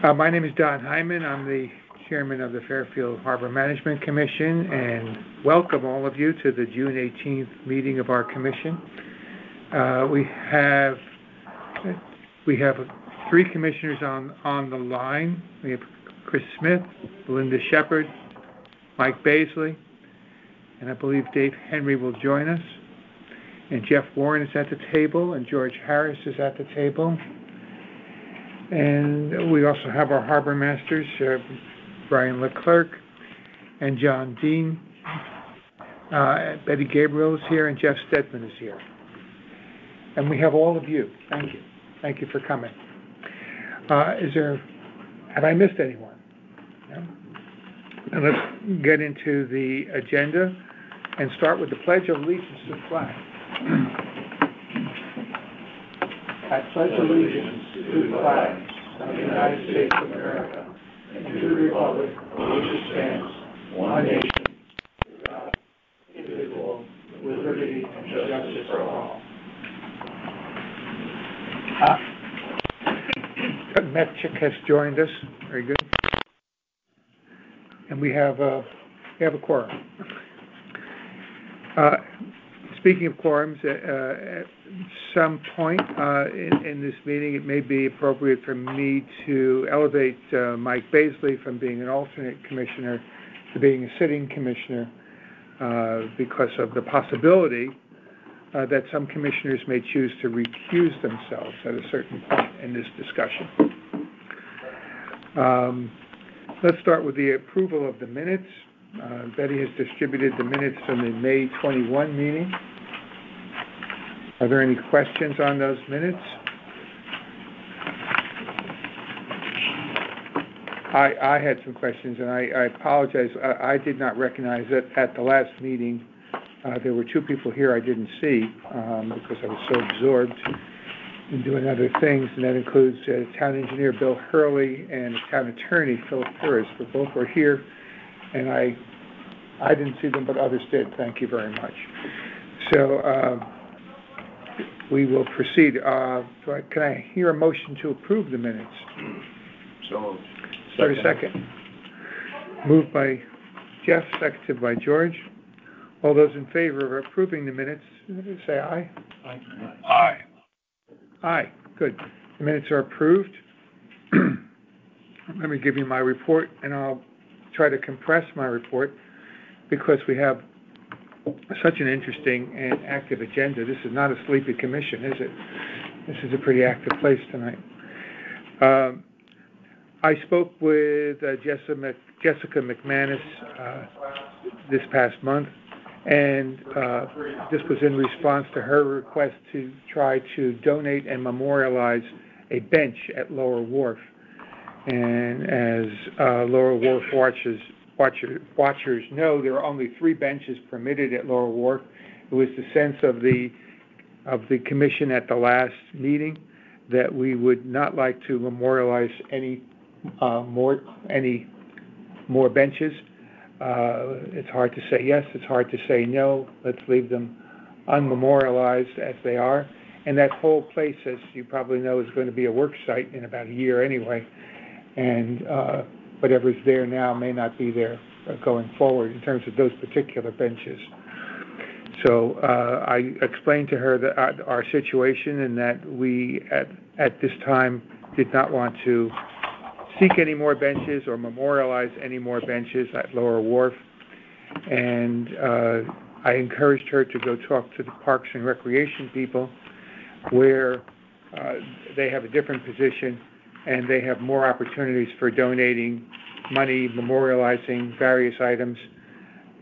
My name is Don Hyman. I'm the chairman of the Fairfield Harbor Management Commission, and welcome all of you to the June 18th meeting of our commission. We have three commissioners on the line. We have Chris Smith, Belinda Shepard, Mike Baisley, and I believe Dave Henry will join us. And Jeff Warren is at the table, and George Harris is at the table. And we also have our harbor masters, Brian Leclerc and John Dean. Betty Gabriel is here, and Jeff Stedman is here. And we have all of you. Thank you. Thank you for coming. Have I missed anyone? No? And let's get into the agenda and start with the Pledge of Allegiance to the flag. I pledge allegiance to the flag of the United States of America and to the republic for which it stands, one nation, God, indivisible, with liberty and justice for all. Metchik has joined us. Very good. And we have a quorum. Speaking of quorums, at some point in this meeting, it may be appropriate for me to elevate Mike Baisley from being an alternate commissioner to being a sitting commissioner because of the possibility that some commissioners may choose to recuse themselves at a certain point in this discussion. Let's start with the approval of the minutes. Betty has distributed the minutes from the May 21 meeting. Are there any questions on those minutes? I had some questions, and I apologize. I did not recognize that at the last meeting there were two people here I didn't see because I was so absorbed in doing other things, and that includes town engineer Bill Hurley and town attorney Philip Pires. Both were here, and I didn't see them, but others did. Thank you very much. So we will proceed. Can I hear a motion to approve the minutes? So moved. Start a second. Moved by Jeff, seconded by George. All those in favor of approving the minutes, say aye. Aye. Aye. Aye. Good. The minutes are approved. Let me give you my report, and I'll try to compress my report because we have such an interesting and active agenda. This is not a sleepy commission, is it? This is a pretty active place tonight. I spoke with Jessica McManus this past month, and this was in response to her request to try to donate and memorialize a bench at Lower Wharf. And as Lower Wharf watchers know, there are only 3 benches permitted at Lower Wharf. It was the sense of the commission at the last meeting that we would not like to memorialize any more benches. It's hard to say yes, it's hard to say no. Let's leave them unmemorialized as they are. And that whole place, as you probably know, is going to be a work site in about a year anyway. And whatever's there now may not be there going forward in terms of those particular benches. So I explained to her that our situation and that we at this time did not want to seek any more benches or memorialize any more benches at Lower Wharf. And I encouraged her to go talk to the Parks and Recreation people where they have a different position and they have more opportunities for donating money, memorializing various items,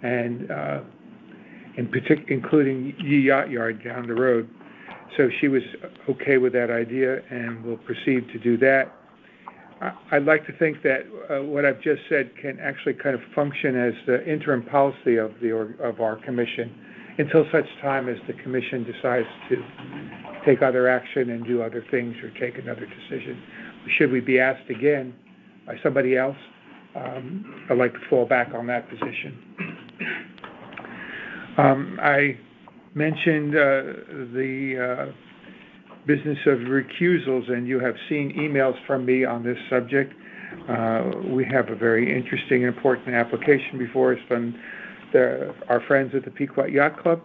and including Ye Yacht Yard down the road. So she was okay with that idea and will proceed to do that. I'd like to think that what I've just said can actually kind of function as the interim policy of our commission until such time as the commission decides to take other action and do other things or take another decision. Should we be asked again by somebody else, I'd like to fall back on that position. I mentioned the business of recusals, and you have seen emails from me on this subject. We have a very interesting and important application before us from our friends at the Pequot Yacht Club,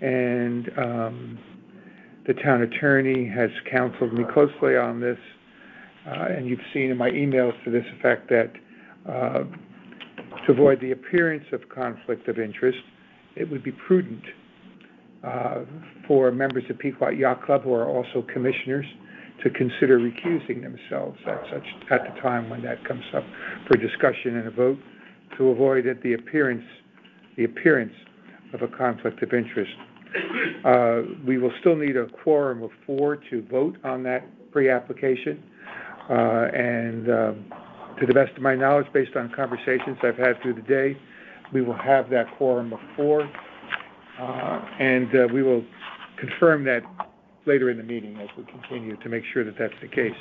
and the town attorney has counseled me closely on this, and you've seen in my emails to this effect that to avoid the appearance of conflict of interest, it would be prudent for members of Pequot Yacht Club who are also commissioners to consider recusing themselves at the time when that comes up for discussion and a vote, to avoid the appearance of a conflict of interest. We will still need a quorum of 4 to vote on that pre-application, and to the best of my knowledge, based on conversations I've had through the day, we will have that quorum of 4, and we will confirm that later in the meeting as we continue to make sure that that's the case.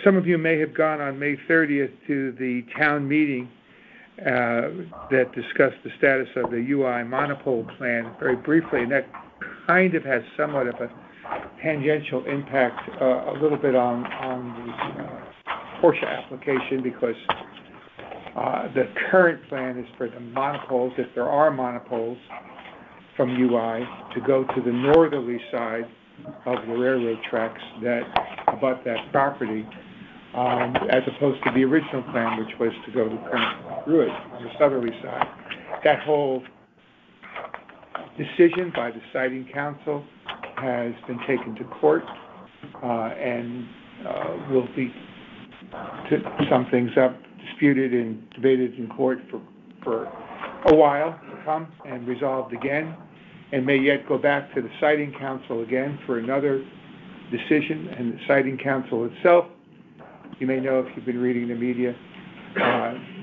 Some of you may have gone on May 30th to the town meeting that discussed the status of the UI monopole plan very briefly, and that kind of has somewhat of a tangential impact a little bit on the Porsche application, because the current plan is for the monopoles, if there are monopoles from UI, to go to the northerly side of the railroad tracks that abut that property, as opposed to the original plan, which was to go through it on the southerly side. That whole decision by the siting council has been taken to court, and will be, to sum things up, disputed and debated in court for a while to come and resolved again, and may yet go back to the siting council again for another decision. And the siting council itself, you may know if you've been reading the media,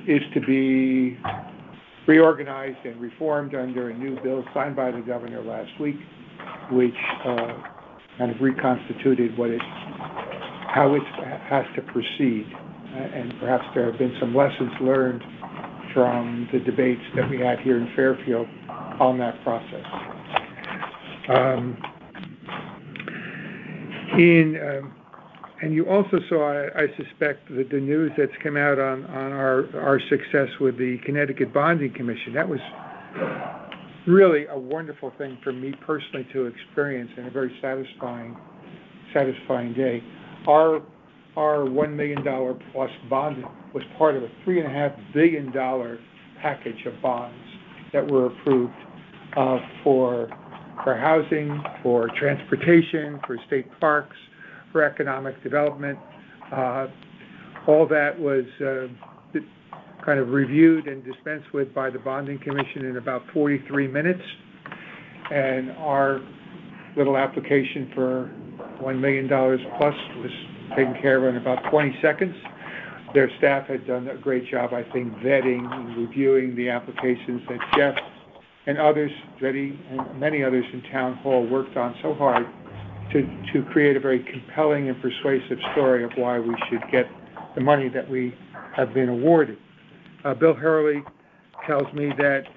is to be reorganized and reformed under a new bill signed by the governor last week, which kind of reconstituted how it has to proceed. And perhaps there have been some lessons learned from the debates that we had here in Fairfield on that process. And you also saw, I suspect, the news that's come out on our success with the Connecticut Bonding Commission. That was really a wonderful thing for me personally to experience, and a very satisfying day. Our $1 million plus bond was part of a $3.5 billion package of bonds that were approved for housing, for transportation, for state parks, for economic development. All that was kind of reviewed and dispensed with by the Bonding Commission in about 43 minutes. And our little application for $1 million plus was taken care of in about 20 seconds. Their staff had done a great job, I think, vetting and reviewing the applications that Jeff and others, Betty and many others in Town Hall worked on so hard to create a very compelling and persuasive story of why we should get the money that we have been awarded. Bill Hurley tells me that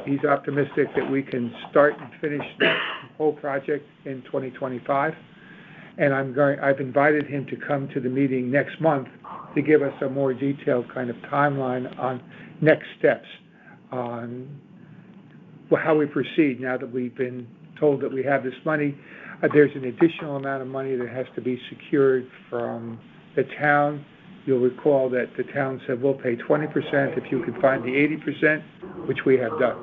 he's optimistic that we can start and finish the whole project in 2025. And I've invited him to come to the meeting next month to give us a more detailed kind of timeline on next steps, on how we proceed now that we've been told that we have this money. There's an additional amount of money that has to be secured from the town. You'll recall that the town said we'll pay 20% if you can find the 80%, which we have done.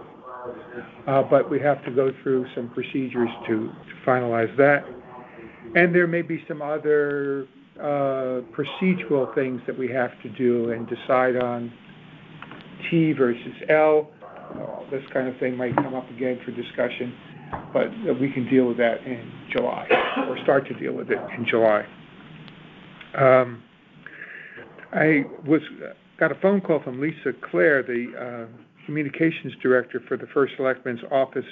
But we have to go through some procedures to finalize that. And there may be some other procedural things that we have to do and decide on T versus L. This kind of thing might come up again for discussion, but we can deal with that in July, or start to deal with it in July. I got a phone call from Lisa Clare, the communications director for the First Selectman's office,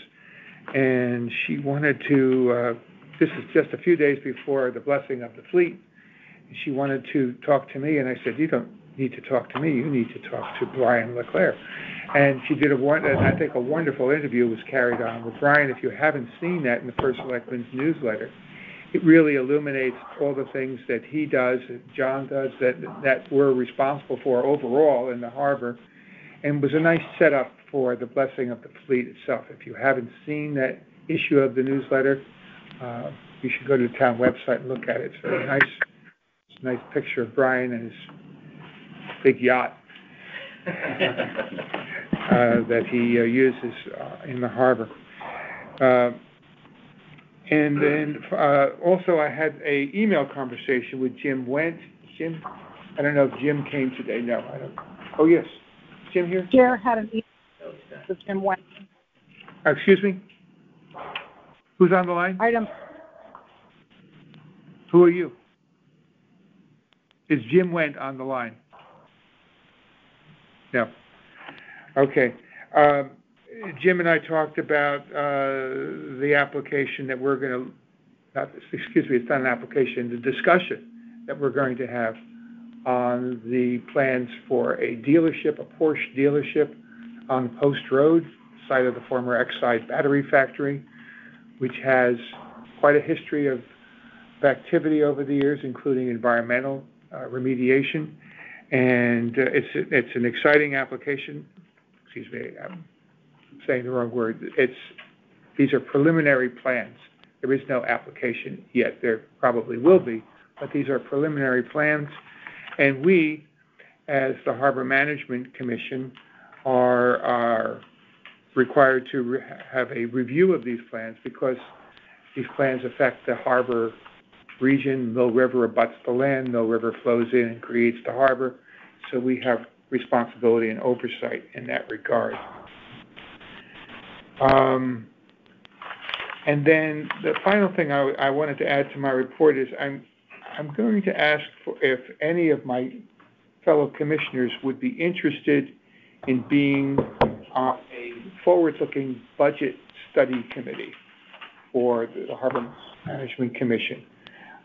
and she wanted to, this is just a few days before the blessing of the fleet, she wanted to talk to me, and I said, you don't need to talk to me, you need to talk to Brian LeClaire. And she did I think a wonderful interview was carried on with Brian. If you haven't seen that in the First Selectman's newsletter, it really illuminates all the things that he does, that John does, that we're responsible for overall in the harbor, and was a nice setup for the blessing of the fleet itself. If you haven't seen that issue of the newsletter, you should go to the town website and look at it. It's very nice. It's a nice picture of Brian and his big yacht that he uses in the harbor. And then also I had a email conversation with Jim Wendt. Jim, I don't know if Jim came today. No, I don't. Oh, yes. Jim here? Chair had an email with Jim Wendt. Excuse me? Who's on the line? Item. Who are you? Is Jim Wendt on the line? No. Okay. Jim and I talked about the application that we're going to, it's not an application, the discussion that we're going to have on the plans for a dealership, a Porsche dealership on Post Road, site of the former Exide battery factory, which has quite a history of activity over the years, including environmental remediation. And it's an exciting application. Excuse me, I'm saying the wrong word. These are preliminary plans. There is no application yet. There probably will be, but these are preliminary plans. And we, as the Harbor Management Commission, are required to have a review of these plans because these plans affect the harbor region. Mill River abuts the land. Mill River flows in and creates the harbor. So we have responsibility and oversight in that regard. And then the final thing I wanted to add to my report is I'm going to ask if any of my fellow commissioners would be interested in being on a forward-looking budget study committee for the Harbor Management Commission.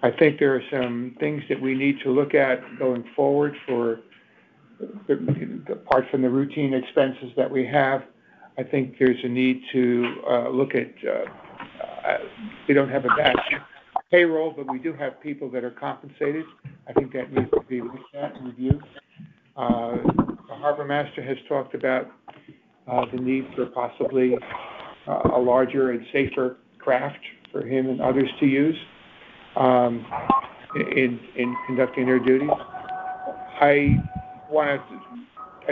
I think there are some things that we need to look at going forward for apart from the routine expenses that we have. I think there's a need to look at, we don't have a vast payroll, but we do have people that are compensated. I think that needs to be looked at and reviewed. The Harbor Master has talked about the need for possibly a larger and safer craft for him and others to use in conducting their duties. I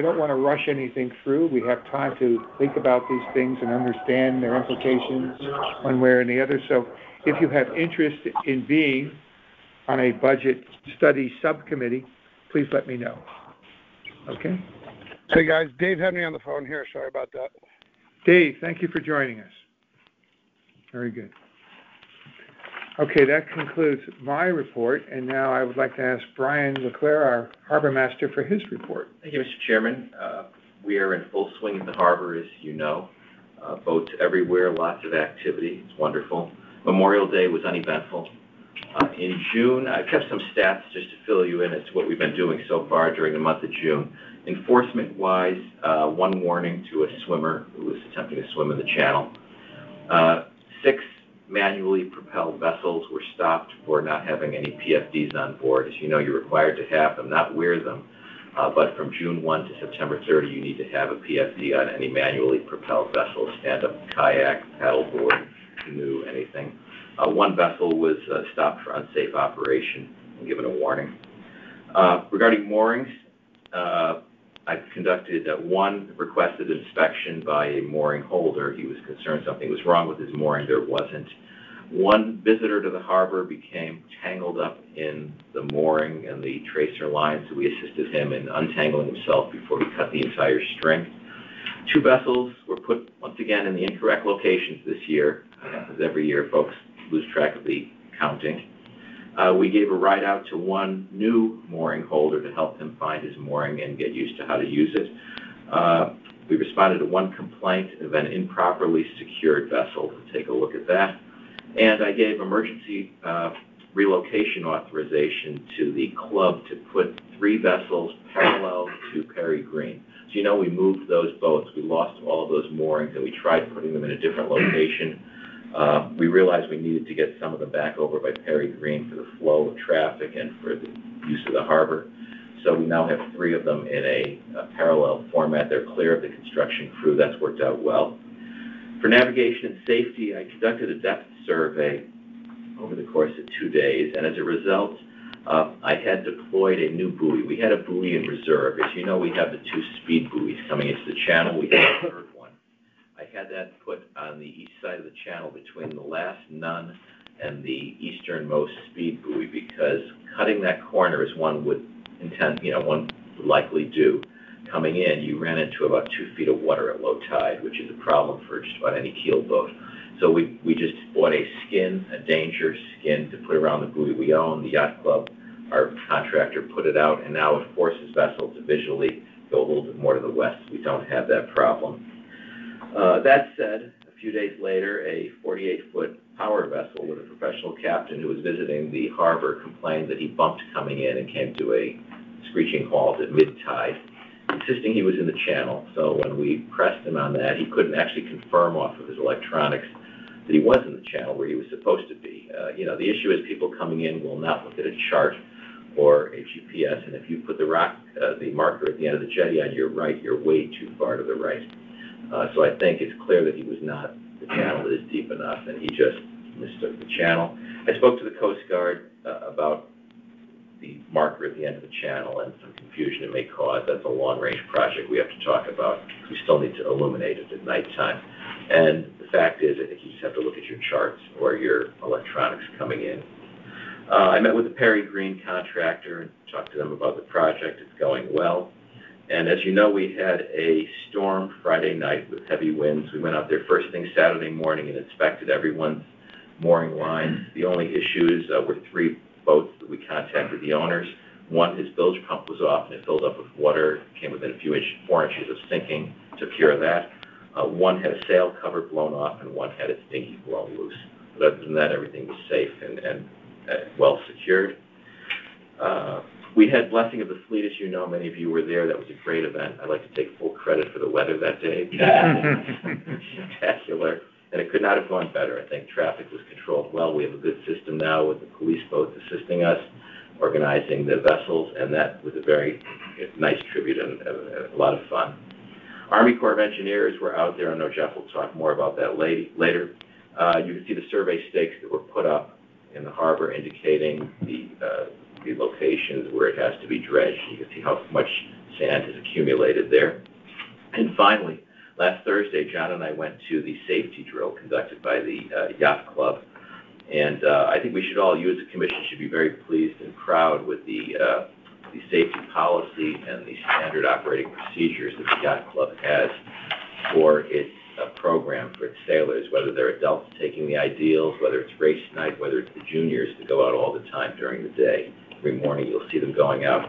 don't want to rush anything through. We have time to think about these things and understand their implications one way or the other. So if you have interest in being on a budget study subcommittee, please let me know. Okay? Hey, guys. Dave had me on the phone here. Sorry about that. Dave, thank you for joining us. Very good. Okay, that concludes my report, and now I would like to ask Brian LeClaire, our Harbor Master, for his report. Thank you, Mr. Chairman. We are in full swing at the harbor, as you know. Boats everywhere, lots of activity. It's wonderful. Memorial Day was uneventful. In June, I kept some stats just to fill you in as to what we've been doing so far during the month of June. Enforcement-wise, one warning to a swimmer who was attempting to swim in the channel. 6 manually propelled vessels were stopped for not having any PFDs on board. As you know, you're required to have them, not wear them. But from June 1 to September 30, you need to have a PFD on any manually propelled vessel, stand-up kayak, paddleboard, canoe, anything. One vessel was stopped for unsafe operation and given a warning. Regarding moorings, I've conducted one requested inspection by a mooring holder. He was concerned something was wrong with his mooring. There wasn't. One visitor to the harbor became tangled up in the mooring and the tracer line, so we assisted him in untangling himself before he cut the entire string. 2 vessels were put, once again, in the incorrect locations this year. As every year, folks lose track of the counting. We gave a ride out to one new mooring holder to help him find his mooring and get used to how to use it. We responded to one complaint of an improperly secured vessel. To take a look at that. And I gave emergency relocation authorization to the club to put 3 vessels parallel to Perry Green. So you know we moved those boats. We lost all of those moorings and we tried putting them in a different location. We realized we needed to get some of them back over by Perry Green for the flow of traffic and for the use of the harbor. So we now have 3 of them in a parallel format. They're clear of the construction crew. That's worked out well. For navigation and safety, I conducted a depth survey over the course of 2 days, and as a result, I had deployed a new buoy. We had a buoy in reserve. As you know, we have the 2 speed buoys coming into the channel. We had a third one. I had that put on the east side of the channel between the last nun and the easternmost speed buoy, because cutting that corner, as one would one would likely do, coming in, you ran into about 2 feet of water at low tide, which is a problem for just about any keel boat. So we just bought a skin, a danger skin, to put around the buoy we own. The yacht club, our contractor, put it out, and now it forces vessels to visually go a little bit more to the west. We don't have that problem. That said, a few days later, a 48-foot power vessel with a professional captain who was visiting the harbor complained that he bumped coming in and came to a screeching halt at mid-tide, insisting he was in the channel. So when we pressed him on that, he couldn't actually confirm off of his electronics that he was in the channel where he was supposed to be. The issue is people coming in will not look at a chart or a GPS, and if you put the marker at the end of the jetty on your right, you're way too far to the right. So I think it's clear that he was not, the channel is deep enough, and he just mistook the channel. I spoke to the Coast Guard about the marker at the end of the channel and some confusion it may cause. That's a long-range project we have to talk about. We still need to illuminate it at nighttime. And the fact is, I think you just have to look at your charts or your electronics coming in. I met with the Perry Green contractor and talked to them about the project. It's going well. And as you know, we had a storm Friday night with heavy winds. We went out there first thing Saturday morning and inspected everyone's mooring lines. The only issues were 3 boats that we contacted the owners. One, his bilge pump was off and it filled up with water, came within a few 4 inches of sinking, took care of that. One had a sail cover blown off and one had its dinghy blown loose. But other than that, everything was safe and well secured. We had Blessing of the Fleet, as you know. Many of you were there. That was a great event. I'd like to take full credit for the weather that day. Spectacular. And it could not have gone better. I think traffic was controlled well. We have a good system now with the police boats assisting us, organizing the vessels, and that was a very nice tribute and a lot of fun. Army Corps of Engineers were out there. I know Jeff will talk more about that later. You can see the survey stakes that were put up in the harbor indicating the locations where it has to be dredged. You can see how much sand has accumulated there. And finally, last Thursday, John and I went to the safety drill conducted by the Yacht Club. And I think we should all, you as a commission, should be very pleased and proud with the safety policy and the standard operating procedures that the Yacht Club has for its program for its sailors, whether they're adults taking the ideals, whether it's race night, whether it's the juniors that go out all the time during the day. Every morning you'll see them going out.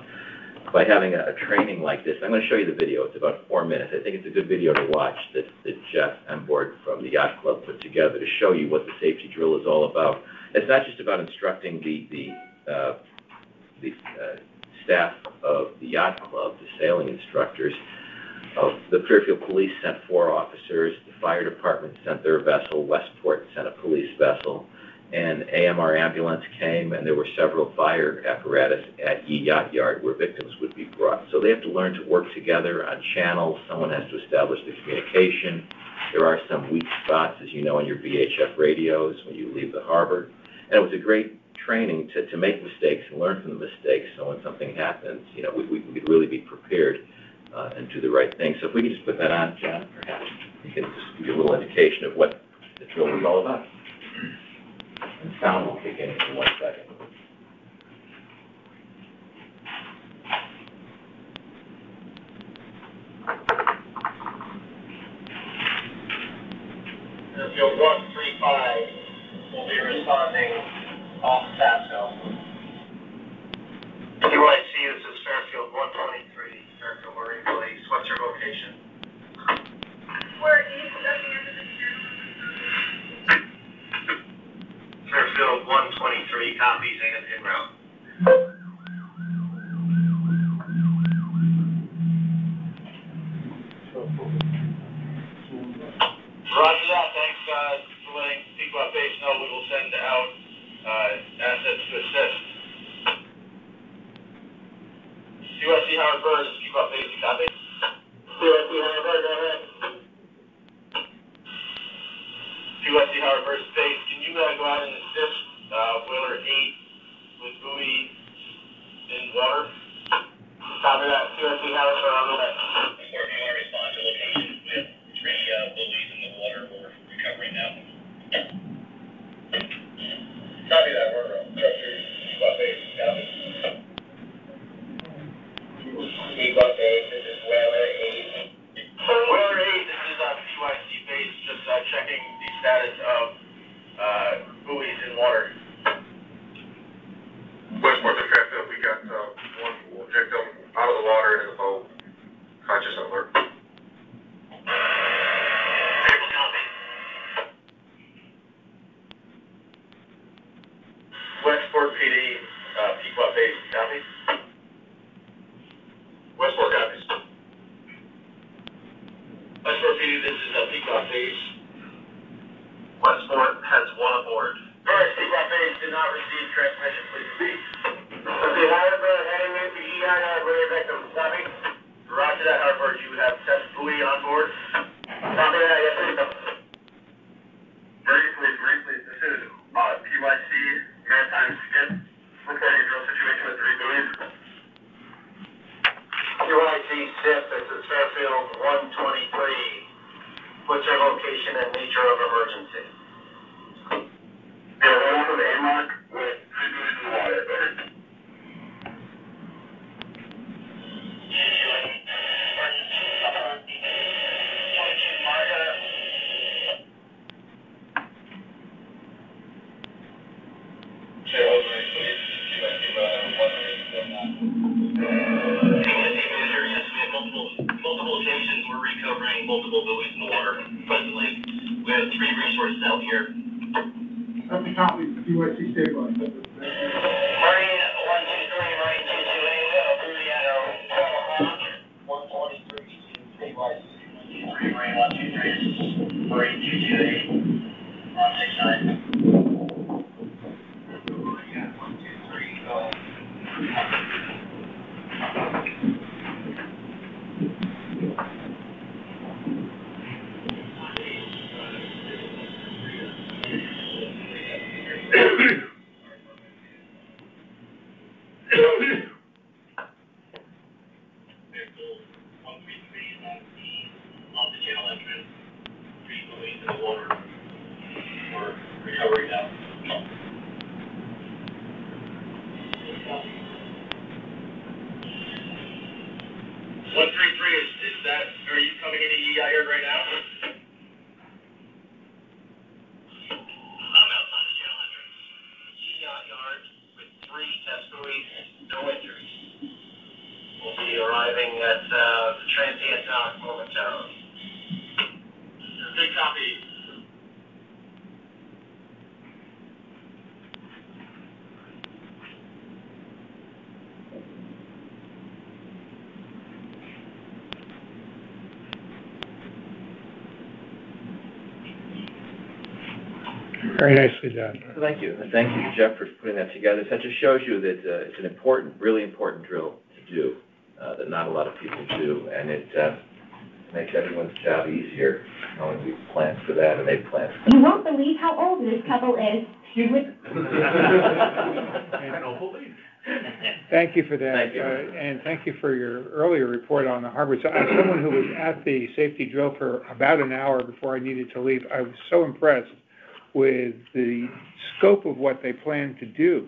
By having a training like this, I'm going to show you the video. It's about 4 minutes. I think it's a good video to watch that Jeff Emborg from the Yacht Club put together to show you what the safety drill is all about. It's not just about instructing the staff of the Yacht Club, the sailing instructors. The Fairfield Police sent 4 officers. The fire department sent their vessel. Westport sent a police vessel. And AMR ambulance came, and there were several fire apparatus at Yee Yacht Yard where victims would be brought. So they have to learn to work together on channels. Someone has to establish the communication. There are some weak spots, as you know, on your VHF radios when you leave the harbor. And it was a great training to make mistakes and learn from the mistakes. So when something happens, we could really be prepared and do the right thing. So if we could just put that on, John, perhaps you can just give you a little indication of what the drill was all about. And sound will kick in 1 second. Airfield 135 will be responding off Sasso. UIC, this is Fairfield 123, Fairfield Marine Police. What's your location? We're east of the end of the channel. Fairfield 123 copies and en route. Roger that. Thanks for letting me speak well. CUSC Howard Burr, this is Pequot Bay, you copy? CUSC Howard Burr, go ahead. CUSC Howard Burr Space, can you go out and assist Whaler 8 with buoy in water? Copy that, CUSC Howard Burr, I'll go ahead. Report you want to respond to location with 3 buoys in the water we're recovering now. Copy that, we're Trustee Pequot Bay, copy. Pequot Bay, this is Whaler 8. Whaler 8, this is PYC base, just checking the status of buoys in water. Westport to Fairfield, we got one victim out of the water and in the boat, conscious and alert. Table copy. Westport PD, Pequot Bay, copy. Westport copies. Westport PD, this is Pequot Base. Westport has one aboard. First, Pequot Base did not receive transmission, please repeat. Okay, Harbor heading into EIR buoy victim, copy. Roger that, Harbor, you have test buoy on board. Copy that, yes, sir. Briefly, this is PYC Maritime Skip, reporting a drill situation with 3 buoys. PYC SIP, this is Fairfield 123. What's your location and nature of emergency? Yeah, one from AMOC with 3 buoys in the water. Multiple occasions, we're recovering multiple buoys in the water presently. We have 3 resources out here. That's the copy, PYC stabilized. Marine 123, Marine 228, buoy at 12 o'clock. 123 to PYC. 123, Marine 123, Marine 228, on 69. Yeah, 123, go ahead. Off the channel entrance, 3 buoys in the water. We're recovering now. 133, is that, are you coming into EIR right now? I'm outside the channel entrance. Yard with 3 test buoys, no injuries. We'll be arriving at the transient dock momentarily. Good copy. Very nicely done. Thank you. And thank you, Jeff, for putting that together. That just shows you that it's an important, really important drill to do, that not a lot of people do. And it makes everyone's job easier, knowing we planned for that and they planned for that. You won't believe how old this couple is. I don't believe. Thank you for that. Thank you. And thank you for your earlier report on the harbor. So as someone who was at the safety drill for about an hour before I needed to leave, I was so impressed with the scope of what they planned to do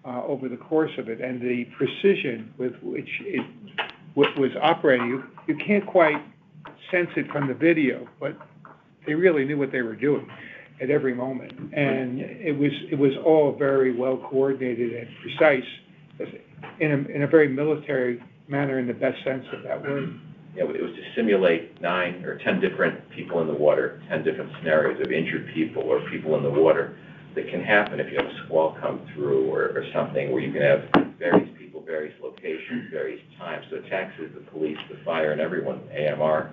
over the course of it and the precision with which it was operating. You can't quite sense it from the video, but they really knew what they were doing at every moment. And it was all very well coordinated and precise in a very military manner in the best sense of that word. Yeah, it was to simulate 9 or 10 different people in the water, 10 different scenarios of injured people or people in the water that can happen if you have a squall come through or something where you can have various people, various locations, various times. So it taxes the police, the fire, and everyone, AMR,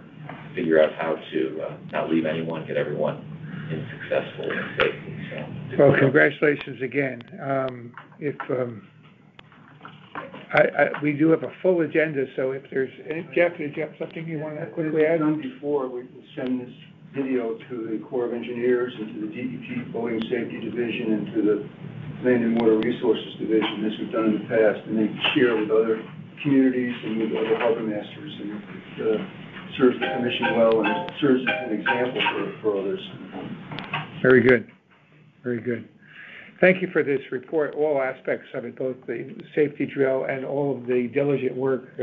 figure out how to not leave anyone, get everyone in successfully and safely. So, well, congratulations again. We do have a full agenda, so if there's, Jeff, did you have something you want to quickly add? As we've done before, we will send this video to the Corps of Engineers and to the DEP Building Safety Division and to the Land and Water Resources Division, as we've done in the past, and they share with other communities and with other harbor masters, and it serves the commission well and it serves as an example for others. Very good. Very good. Thank you for this report, all aspects of it, both the safety drill and all of the diligent work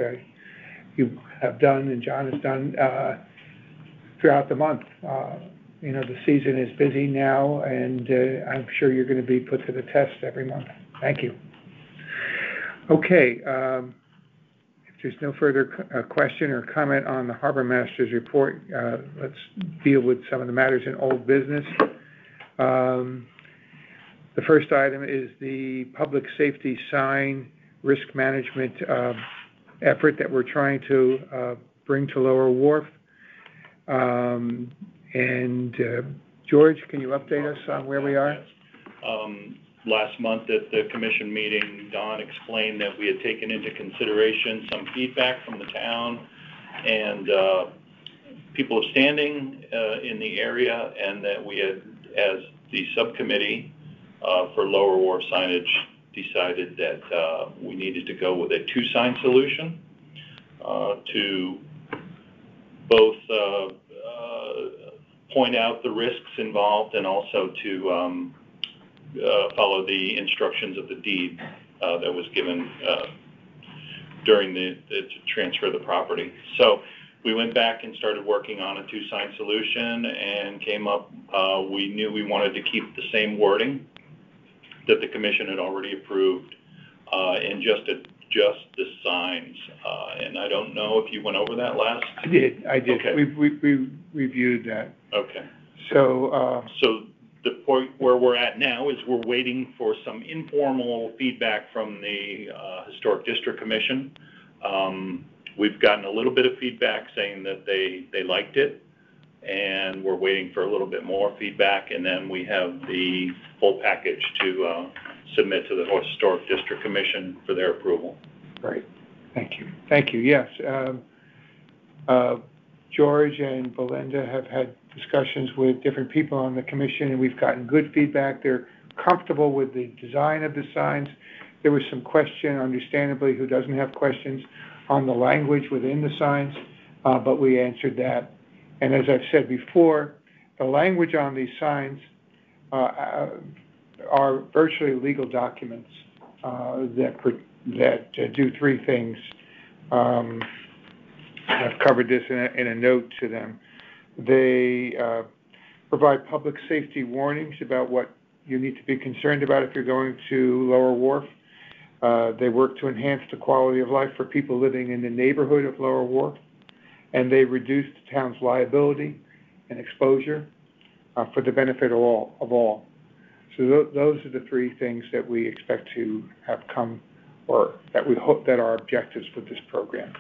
you have done and John has done throughout the month. The season is busy now, and I'm sure you're going to be put to the test every month. Thank you. Okay. If there's no further question or comment on the Harbor Master's report, let's deal with some of the matters in old business. The first item is the public safety sign risk management effort that we're trying to bring to Lower Wharf. George, can you update us on where we are? Last month at the commission meeting, Don explained that we had taken into consideration some feedback from the town and people of standing in the area, and that we had, as the subcommittee for Lower Wharf signage, decided that we needed to go with a two-sign solution to both point out the risks involved and also to follow the instructions of the deed that was given during the transfer of the property. So we went back and started working on a two-sign solution and came up, we knew we wanted to keep the same wording that the commission had already approved and just the signs. And I don't know if you went over that last? I did. Okay. We reviewed that. Okay. So the point where we're at now is we're waiting for some informal feedback from the Historic District Commission. We've gotten a little bit of feedback saying that they liked it, and we're waiting for a little bit more feedback, and then we have the full package to submit to the Historic District Commission for their approval. Great. Thank you. Yes. George and Belinda have had discussions with different people on the commission, and we've gotten good feedback. They're comfortable with the design of the signs. There was some question, understandably, who doesn't have questions on the language within the signs, but we answered that. And as I've said before, the language on these signs are virtually legal documents that do three things. I've covered this in a note to them. They provide public safety warnings about what you need to be concerned about if you're going to Lower Wharf. They work to enhance the quality of life for people living in the neighborhood of Lower Wharf, and they reduce the town's liability and exposure for the benefit of all. So those are the three things that we expect to have come, or that we hope that are objectives with this program.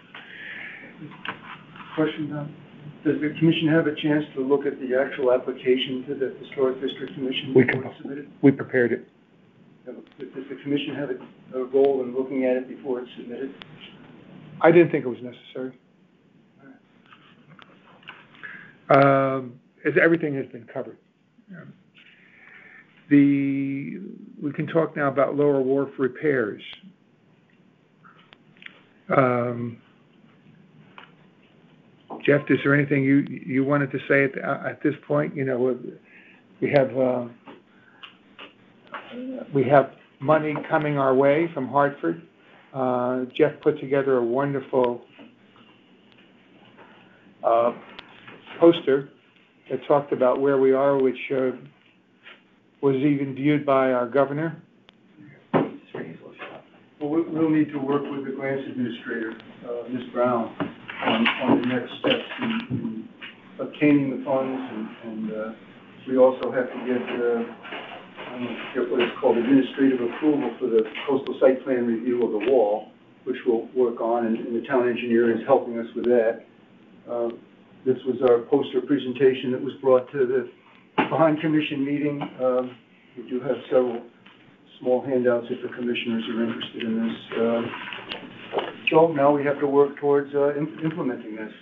Question, Don? Does the commission have a chance to look at the actual application to the Historic District Commission before it's submitted? We prepared it. Does the commission have a role in looking at it before it's submitted? I didn't think it was necessary. As everything has been covered. We can talk now about Lower Wharf repairs. Jeff, is there anything you wanted to say at this point? You know, we have money coming our way from Hartford. Jeff put together a wonderful poster that talked about where we are, which was even viewed by our governor. Well, we'll need to work with the grants administrator, Ms. Brown, on the next steps in obtaining the funds, and we also have to get what is called administrative approval for the coastal site plan review of the wall, which we'll work on, and the town engineer is helping us with that. This was our poster presentation that was brought to the bond commission meeting. We do have several small handouts if the commissioners are interested in this. So now we have to work towards implementing this.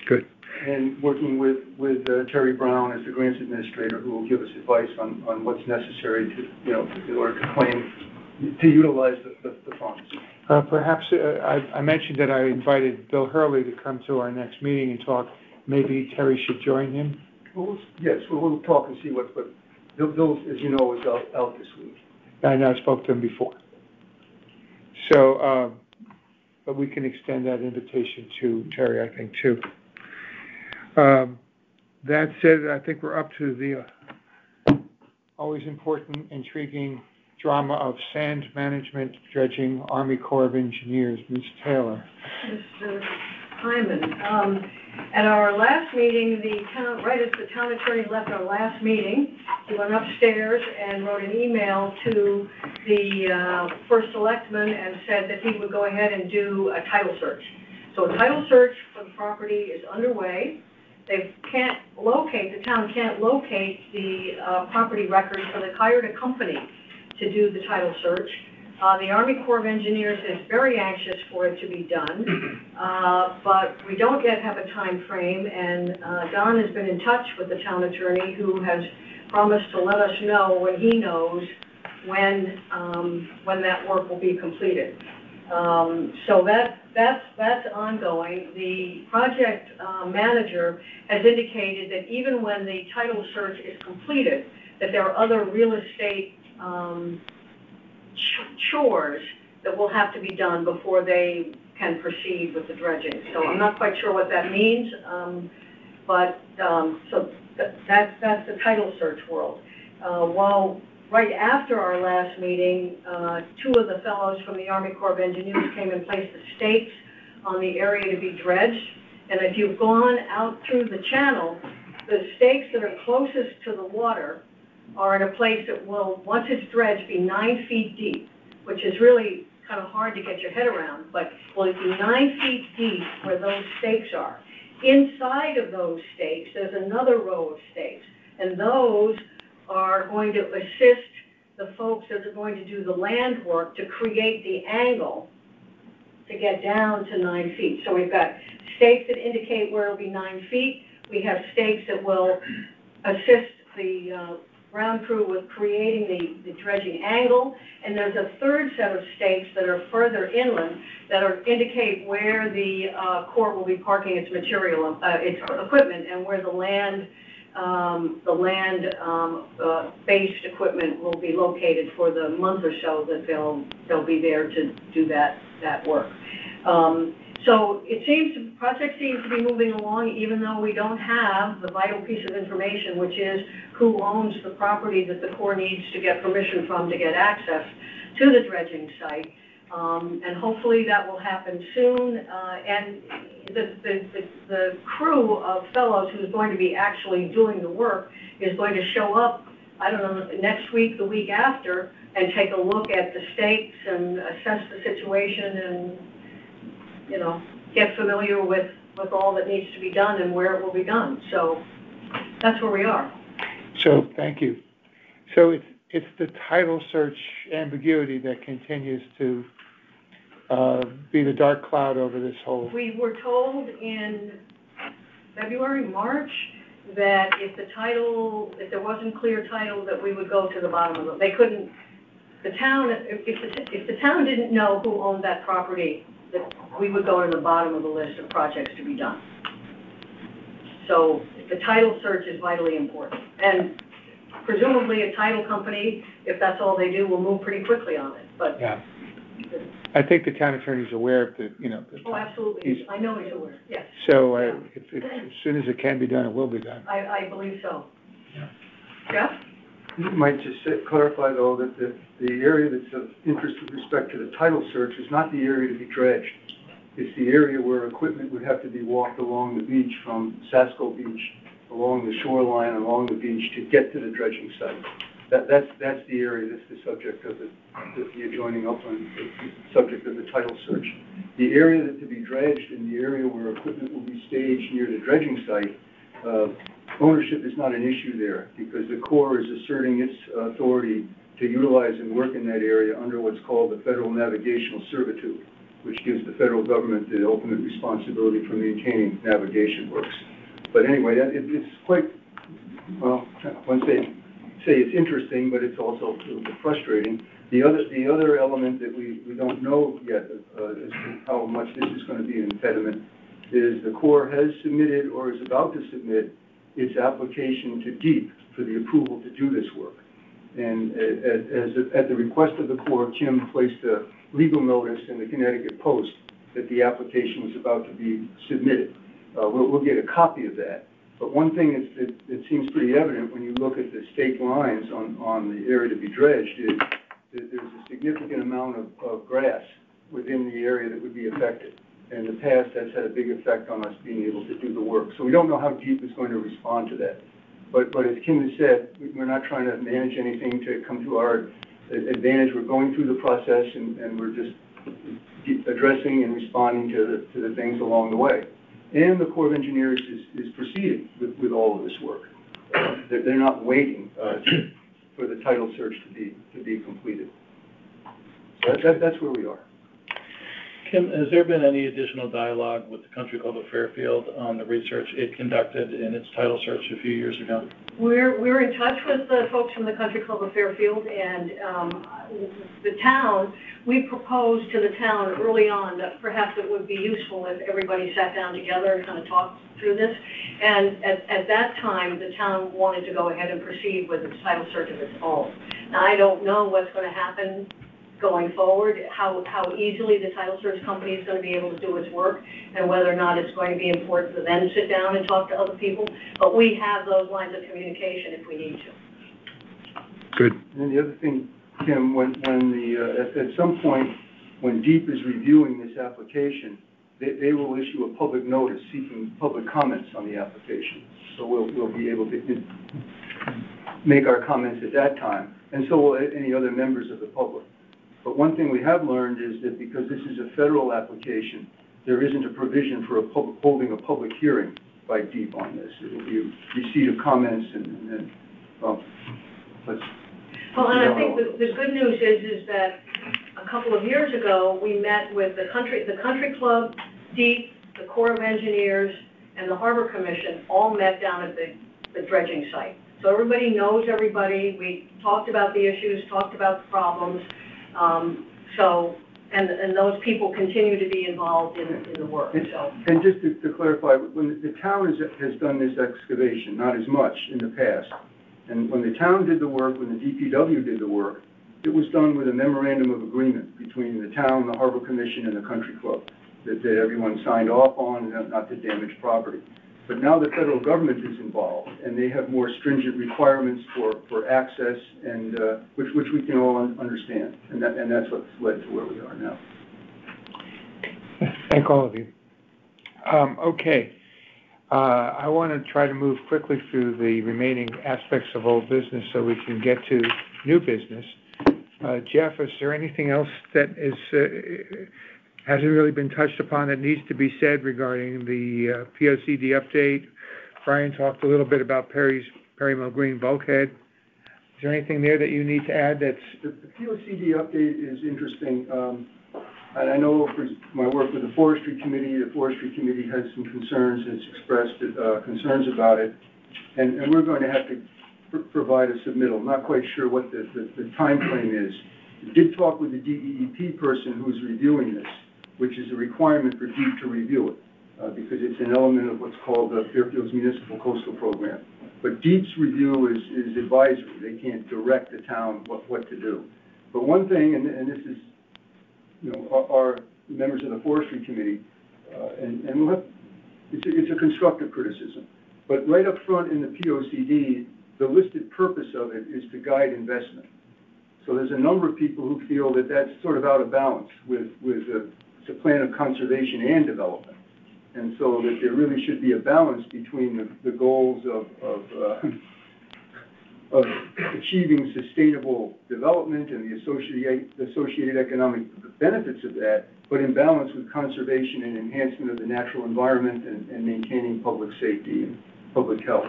Good. And working with Terry Brown as the grants administrator, who will give us advice on what's necessary to, in order to claim, to utilize the funds. Perhaps, I mentioned that I invited Bill Hurley to come to our next meeting and talk. Maybe Terry should join him? Well, yes, we'll talk and see what Bill, as you know, is out this week. I know, I spoke to him before. So, but we can extend that invitation to Terry, I think, too. That said, I think we're up to the always important, intriguing drama of sand management, dredging, Army Corps of Engineers. Ms. Taylor. Mr. Hyman, at our last meeting, right as the town attorney left our last meeting, he went upstairs and wrote an email to the first selectman and said that he would go ahead and do a title search. So a title search for the property is underway. The town can't locate the property records, so they've hired a company to do the title search. The Army Corps of Engineers is very anxious for it to be done, but we don't yet have a time frame, and Don has been in touch with the town attorney, who has promised to let us know when he knows when that work will be completed. So that's ongoing. The project manager has indicated that even when the title search is completed, that there are other real estate chores that will have to be done before they can proceed with the dredging. So I'm not quite sure what that means, so that's the title search world. While right after our last meeting, two of the fellows from the Army Corps of Engineers came and placed the stakes on the area to be dredged. And if you've gone out through the channel, the stakes that are closest to the water are in a place that will, once it's dredged, be 9 feet deep, which is really kind of hard to get your head around, but will be 9 feet deep where those stakes are. Inside of those stakes, there's another row of stakes, and those are going to assist the folks that are going to do the land work to create the angle to get down to 9 feet. So we've got stakes that indicate where it'll be 9 feet. We have stakes that will assist the ground crew with creating the dredging angle, and there's a third set of stakes that are further inland that indicate where the Corps will be parking its material, its equipment, and where the land-based equipment will be located for the month or so that they'll be there to do that work. So the project seems to be moving along, even though we don't have the vital piece of information, which is who owns the property that the Corps needs to get permission from to get access to the dredging site. And hopefully that will happen soon. And the crew of fellows who's going to be actually doing the work is going to show up, I don't know, next week, the week after, and take a look at the stakes and assess the situation and, get familiar with all that needs to be done and where it will be done. So that's where we are. So, thank you. So it's the title search ambiguity that continues to be the dark cloud over this whole... We were told in February, March, that if there wasn't clear title, that we would go to the bottom of it. They couldn't, if the town didn't know who owned that property, that we would go to the bottom of the list of projects to be done. So the title search is vitally important. And presumably a title company, if that's all they do, will move pretty quickly on it. But yeah. I think the town attorney's aware of the, oh, absolutely. I know he's aware, yes. So as soon as it can be done, it will be done. I believe so. Yeah. Jeff? You might just clarify, though, that the area that's of interest with respect to the title search is not the area to be dredged. It's the area where equipment would have to be walked along the beach from Sasko Beach, along the shoreline, along the beach to get to the dredging site. That's the area that's the subject of the adjoining upland, the subject of the title search. The area that to be dredged and the area where equipment will be staged near the dredging site, ownership is not an issue there because the Corps is asserting its authority to utilize and work in that area under what's called the Federal Navigational Servitude. which gives the federal government the ultimate responsibility for maintaining navigation works. But anyway, it's quite, well, I wouldn't say it's interesting, but it's also a little bit frustrating. The other element that we don't know yet as to how much this is going to be an impediment is the Corps has submitted or is about to submit its application to DEEP for the approval to do this work. And at the request of the Corps, Kim placed a legal notice in the Connecticut Post that the application was about to be submitted. We'll get a copy of that. But one thing that seems pretty evident when you look at the state lines on the area to be dredged is that there's a significant amount of grass within the area that would be affected. In the past, that's had a big effect on us being able to do the work. So we don't know how DEEP is going to respond to that. But as Kim has said, we're not trying to manage anything to come to our advantage. We're going through the process and we're just addressing and responding to the things along the way. And the Corps of Engineers is proceeding with all of this work. They're not waiting for the title search to be completed. So that's where we are. Kim, has there been any additional dialogue with the Country Club of Fairfield on the research it conducted in its title search a few years ago? We're in touch with the folks from the Country Club of Fairfield, and the town, we proposed to the town early on that perhaps it would be useful if everybody sat down together and kind of talked through this. And at that time, the town wanted to go ahead and proceed with its title search of its own. Now, I don't know what's going to happen going forward, how easily the title search company is going to be able to do its work, and whether or not it's going to be important to then sit down and talk to other people. But we have those lines of communication if we need to. Good. And then the other thing, Kim, at some point, when DEEP is reviewing this application, they will issue a public notice seeking public comments on the application. So we'll be able to make our comments at that time, and so will any other members of the public. But one thing we have learned is that because this is a federal application, there isn't a provision for holding a public hearing by DEEP on this. It will be a receipt of comments and then, let's... Well, and I think the good news is that a couple of years ago, we met with the Country Club, DEEP, the Corps of Engineers, and the Harbor Commission all met down at the dredging site. So everybody knows everybody. We talked about the issues, talked about the problems. And those people continue to be involved in the work. So. And just to clarify, when the town has done this excavation, not as much in the past, and when the town did the work, when the DPW did the work, it was done with a memorandum of agreement between the town, the Harbor Commission, and the Country Club that everyone signed off on, not to damage property. But now the federal government is involved, and they have more stringent requirements for access, and which we can all understand, and that's what's led to where we are now. Thank all of you. Okay, I want to try to move quickly through the remaining aspects of old business so we can get to new business. Jeff, is there anything else that hasn't really been touched upon that needs to be said regarding the POCD update? Brian talked a little bit about Perrymill Green bulkhead. Is there anything there that you need to add? The POCD update is interesting. And I know for my work with the Forestry Committee has some concerns, has expressed concerns about it. And we're going to have to provide a submittal. I'm not quite sure what the time frame is. I did talk with the DEEP person who's reviewing this, which is a requirement for DEEP to review it, because it's an element of what's called the Fairfield's Municipal Coastal Program. But DEEP's review is advisory. They can't direct the town what to do. But one thing, and this is, our members of the Forestry Committee, and we'll have, it's a constructive criticism. But right up front in the POCD, the listed purpose of it is to guide investment. So there's a number of people who feel that that's sort of out of balance with it's a plan of conservation and development. And so that there really should be a balance between the goals of achieving sustainable development and the associated economic benefits of that, but in balance with conservation and enhancement of the natural environment and maintaining public safety and public health.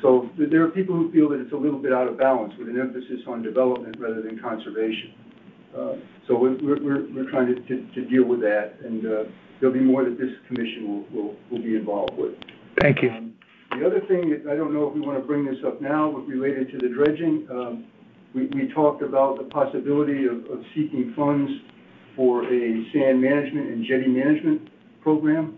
So there are people who feel that it's a little bit out of balance with an emphasis on development rather than conservation. So we're trying to deal with that, and there'll be more that this commission will be involved with. Thank you. The other thing that, I don't know if we want to bring this up now, but related to the dredging, we talked about the possibility of seeking funds for a sand management and jetty management program.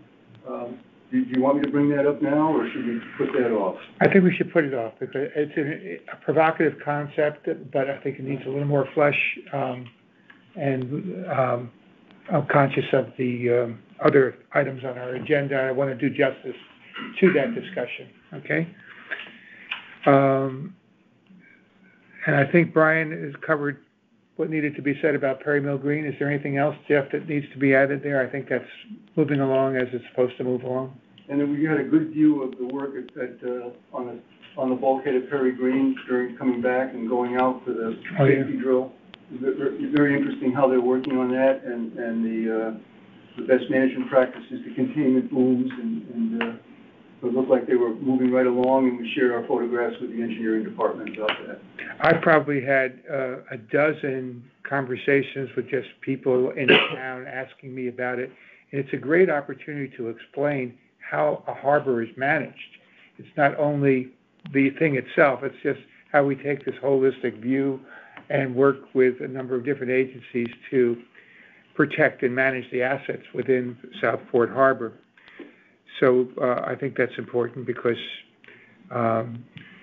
Do you want me to bring that up now, or should we put that off? I think we should put it off, because it's a provocative concept, but I think it needs a little more flesh, and I'm conscious of the other items on our agenda. I want to do justice to that discussion, okay? And I think Brian has covered what needed to be said about Perry Mill Green. Is there anything else, Jeff, that needs to be added there? I think that's moving along as it's supposed to move along. And then we had a good view of the work on the bulkhead at Perry Green during coming back and going out for the safety drill. Very interesting how they're working on that, and the best management practices, the containment booms, and it looked like they were moving right along, and we shared our photographs with the engineering department about that. I've probably had a dozen conversations with just people in town asking me about it, and it's a great opportunity to explain how a harbor is managed. It's not only the thing itself, it's just how we take this holistic view and work with a number of different agencies to protect and manage the assets within Southport Harbor. So I think that's important, because a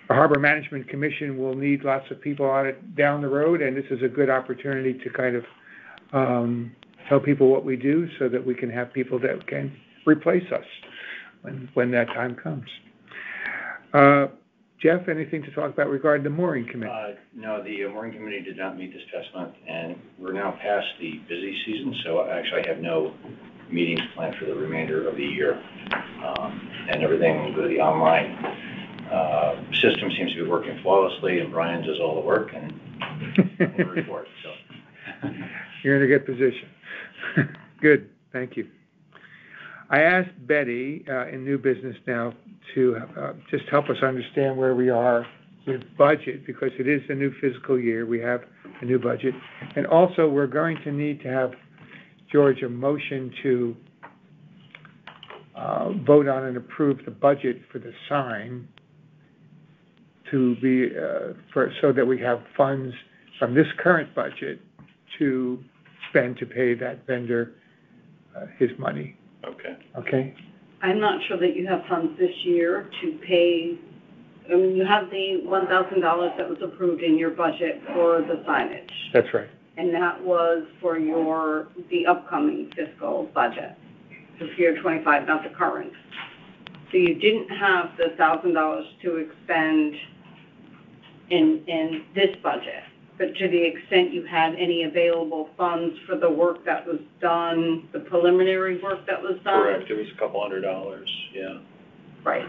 Harbor Management Commission will need lots of people on it down the road, and this is a good opportunity to kind of tell people what we do, so that we can have people that can replace us when that time comes. Jeff, anything to talk about regarding the mooring committee? No, the mooring committee did not meet this past month, and we're now past the busy season, so actually I have no meetings planned for the remainder of the year. And everything will go to the online system seems to be working flawlessly, and Brian does all the work, and we'll report. So you're in a good position. Good, thank you. I asked Betty in new business now to just help us understand where we are with budget, because it is a new fiscal year. We have a new budget, and also we're going to need to have, George, a motion to vote on and approve the budget for the sign to be so that we have funds from this current budget to spend to pay that vendor his money. Okay. Okay. I'm not sure that you have funds this year to pay. You have the $1,000 that was approved in your budget for the signage. That's right. And that was for the upcoming fiscal budget, for year 25, not the current. So you didn't have the $1,000 to expend in this budget, but to the extent you had any available funds for the work that was done, the preliminary work that was done. Correct, it was a couple $100, yeah. Right.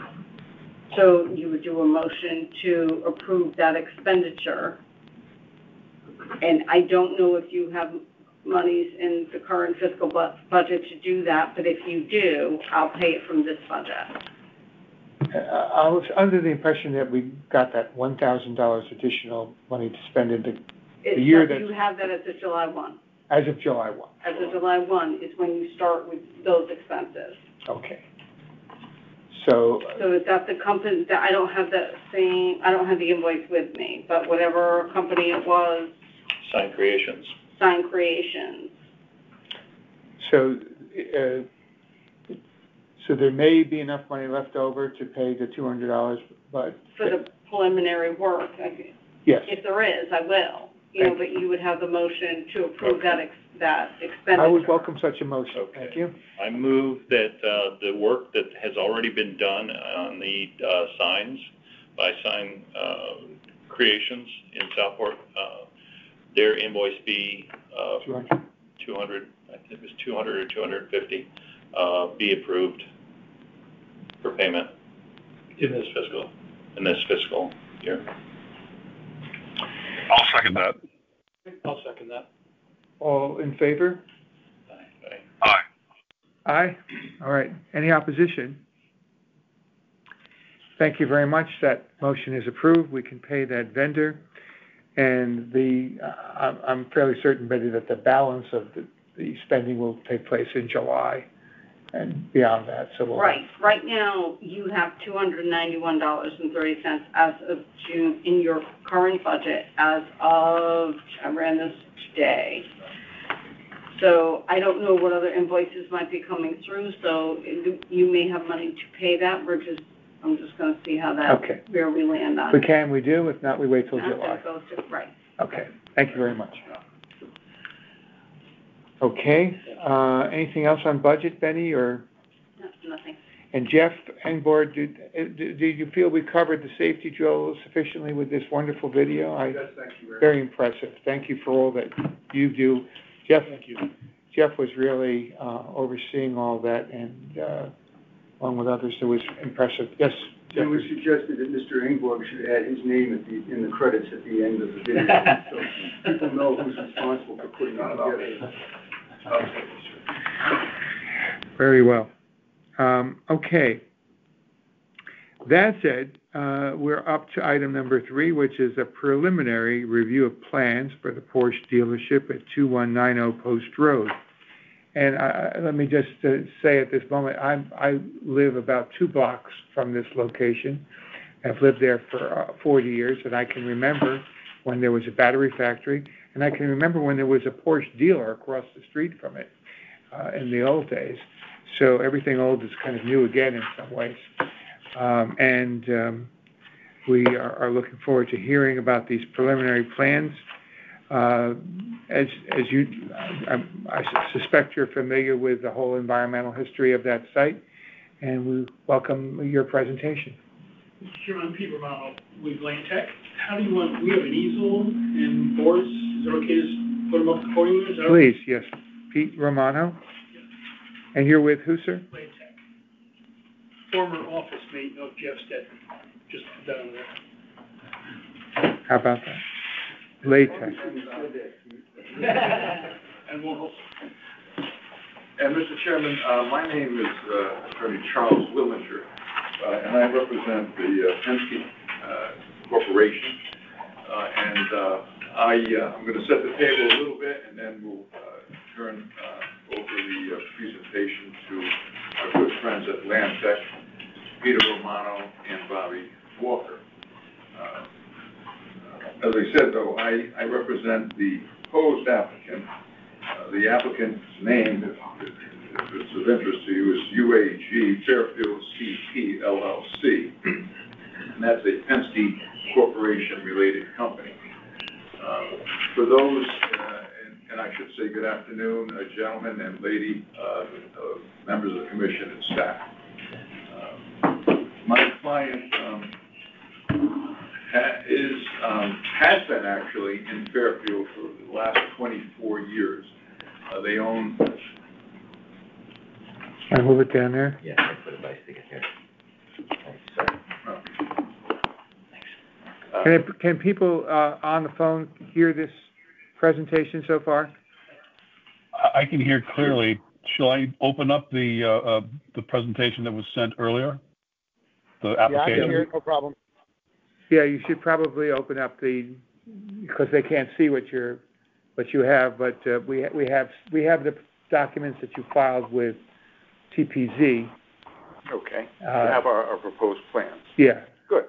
So you would do a motion to approve that expenditure. And I don't know if you have monies in the current fiscal budget to do that, but if you do, I'll pay it from this budget. I was under the impression that we got that $1,000 additional money to spend in the year that... You have that as of July 1. As of July 1. As of July 1 is when you start with those expenses. Okay. So is that the company, I don't have I don't have the invoice with me, but whatever company it was. Sign Creations. Sign Creations. So there may be enough money left over to pay the $200, but... For the preliminary work. Yes. If there is, I will. But you would have the motion to approve that expenditure. I would welcome such a motion. Okay. Thank you. I move that the work that has already been done on the signs by Sign Creations in Southport, their invoice be 200, I think it was 200 or 250, be approved for payment in this fiscal year. I'll second that. I'll second that. All in favor? Aye. Aye? All right. Any opposition? Thank you very much. That motion is approved. We can pay that vendor. And I'm fairly certain, Betty, that the balance of the spending will take place in July and beyond that, so we'll. Right now, you have $291.30 as of June in your current budget as of, I ran this today. So I don't know what other invoices might be coming through, so you may have money to pay that. I'm just gonna see how that, Okay. where we land on. If we can, we do. If not, we wait till July. That goes to, right. Okay, thank you very much. Okay, anything else on budget, Benny, or? No, nothing. And Jeff and board, did you feel we covered the safety drill sufficiently with this wonderful video? Yes, thank you Very impressive. Thank you for all that you do. Jeff, Thank you. Jeff was really overseeing all that, and along with others, it was impressive. Yes, It was suggested that Mr. Ingborg should add his name in the credits at the end of the video, so people know who's responsible for putting it together. Very well. Okay. That said, we're up to item number 3, which is a preliminary review of plans for the Porsche dealership at 2190 Post Road. And let me just say at this moment, I live about 2 blocks from this location. I've lived there for 40 years, and I can remember when there was a battery factory, and I can remember when there was a Porsche dealer across the street from it in the old days. So everything old is kind of new again in some ways. We are looking forward to hearing about these preliminary plans. As you, I suspect you're familiar with the whole environmental history of that site, and we welcome your presentation. Mr. Chairman, I'm Pete Romano with Lane Tech. How do you want, we have an easel and boards, is it okay to put them up at the podium? Is that Please, yes. Pete Romano. Yes. And you're with who, sir? Lane Tech. Former office mate of Jeff Stedman, just down there. How about that? Latex. And we'll And Mr. Chairman, my name is Attorney Charles Willinger, and I represent the Penske Corporation. I'm going to set the table a little bit, and then we'll turn over the presentation to our good friends at Lantech, Peter Romano and Bobby Walker. As I said, though, I represent the proposed applicant. The applicant's name, if it's of interest to you, is UAG Fairfield CP LLC, and that's a Penske Corporation-related company. For those, and I should say good afternoon, gentlemen and lady, members of the commission and staff. My client has been actually in Fairfield for the last 24 years. They own. Can I move it down there? Yeah, I put a bicycle here. Thanks. Can people on the phone hear this presentation so far? I can hear clearly. Shall I open up the presentation that was sent earlier? The application? Yeah, I can hear it, no problem. Yeah, you should probably open up because they can't see what you have, but we have the documents that you filed with TPZ. Okay. We have our proposed plans. Yeah. Good.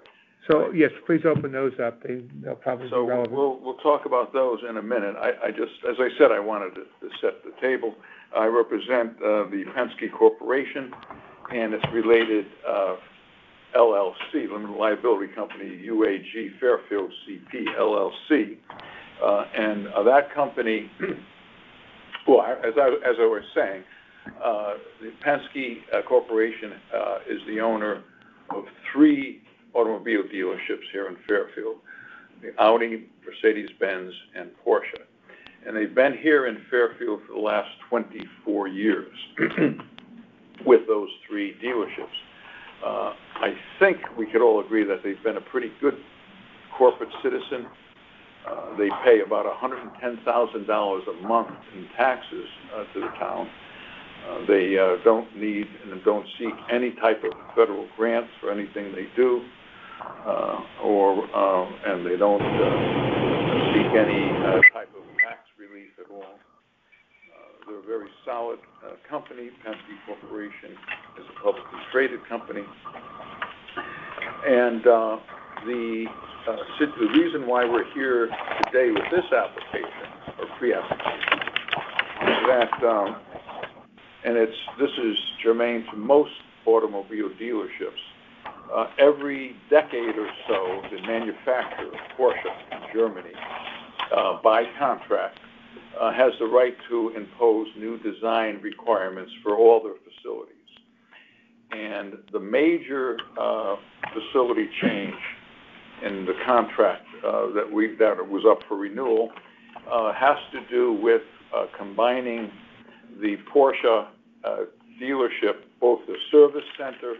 So yes, please open those up. They'll probably be relevant. So we'll talk about those in a minute. I just, as I said, I wanted to set the table. I represent the Penske Corporation and its related LLC, limited liability company, UAG Fairfield CP LLC, and that company. Well, as I was saying, the Penske Corporation is the owner of 3 automobile dealerships here in Fairfield: the Audi, Mercedes-Benz, and Porsche. And they've been here in Fairfield for the last 24 years with those 3 dealerships. I think we could all agree that they've been a pretty good corporate citizen. They pay about $110,000 a month in taxes to the town. They don't need and don't seek any type of federal grants for anything they do, and they don't any type of tax relief at all. They're a very solid company. Penske Corporation is a publicly traded company. And the reason why we're here today with this application, or pre-application, is that, and this is germane to most automobile dealerships, every decade or so, the manufacturer, Porsche in Germany, by contract, has the right to impose new design requirements for all their facilities. And the major facility change in the contract that was up for renewal has to do with combining the Porsche dealership, both the service center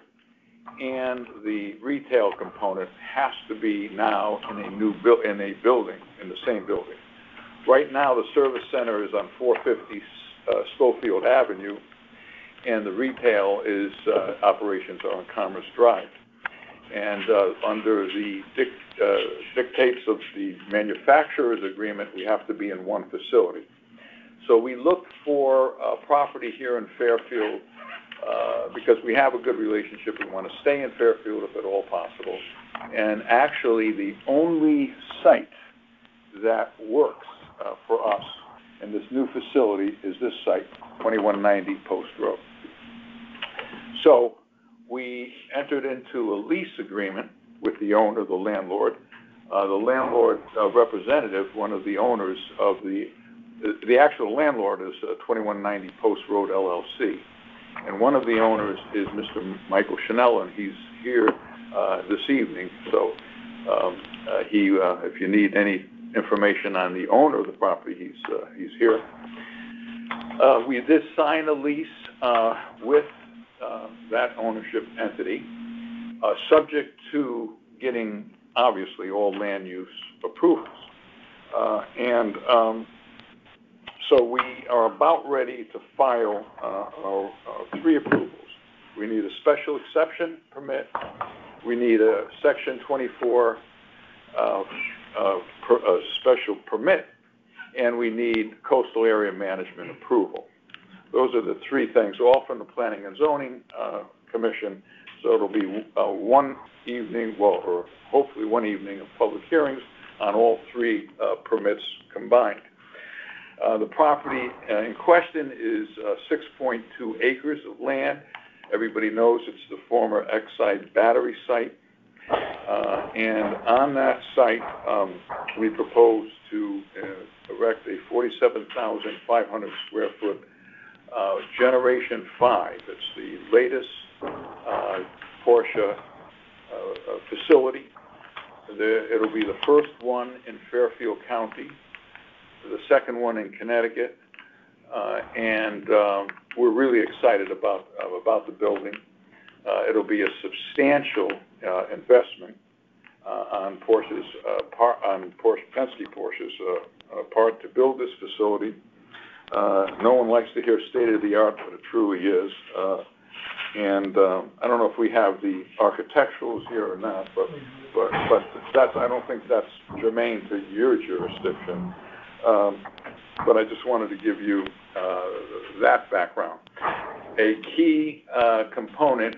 and the retail component has to be now in a building, in the same building. Right now, the service center is on 450 Schofield Avenue, and the retail operations are on Commerce Drive. And under the dictates of the manufacturer's agreement, we have to be in one facility. So we look for property here in Fairfield because we have a good relationship. We want to stay in Fairfield if at all possible. And actually, the only site that works for us in this new facility is this site, 2190 Post Road. So we entered into a lease agreement with the owner, the landlord. The landlord representative, one of the owners of the actual landlord is 2190 Post Road LLC. And one of the owners is Mr. Michael Chanel, and he's here this evening. So if you need any information on the owner of the property, he's here. We did sign a lease with that ownership entity, subject to getting, obviously, all land use approvals. So we are about ready to file our 3 approvals. We need a special exception permit. We need a Section 24 special permit, and we need coastal area management approval. Those are the 3 things, all from the Planning and Zoning Commission. So it'll be one evening, or hopefully one evening of public hearings on all 3 permits combined. The property in question is 6.2 acres of land. Everybody knows it's the former Exide battery site. And on that site, we propose to erect a 47,500 square foot Generation 5. It's the latest Porsche facility. It'll be the first one in Fairfield County, the second one in Connecticut, and we're really excited about the building. It'll be a substantial investment on Porsche's Penske Porsche's part to build this facility. No one likes to hear state of the art, but it truly is. And I don't know if we have the architecturals here or not, but I don't think that's germane to your jurisdiction. But I just wanted to give you that background. A key component,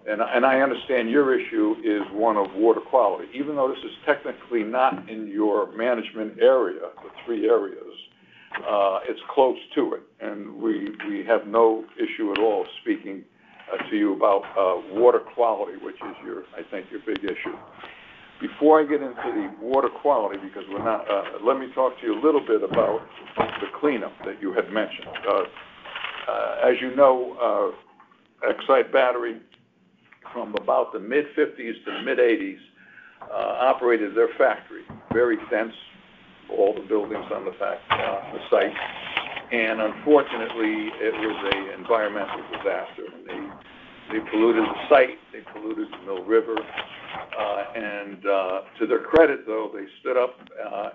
and I understand your issue is one of water quality. Even though this is technically not in your management area, the 3 areas, it's close to it, and we have no issue at all speaking to you about water quality, which is I think your big issue. Before I get into the water quality, because we're not, let me talk to you a little bit about the cleanup that you had mentioned. As you know, Exide Battery, from about the mid-50s to the mid-80s, operated their factory, very dense, all the buildings on the site, and unfortunately, it was an environmental disaster. They polluted the site, they polluted the Mill River, and to their credit, though, they stood up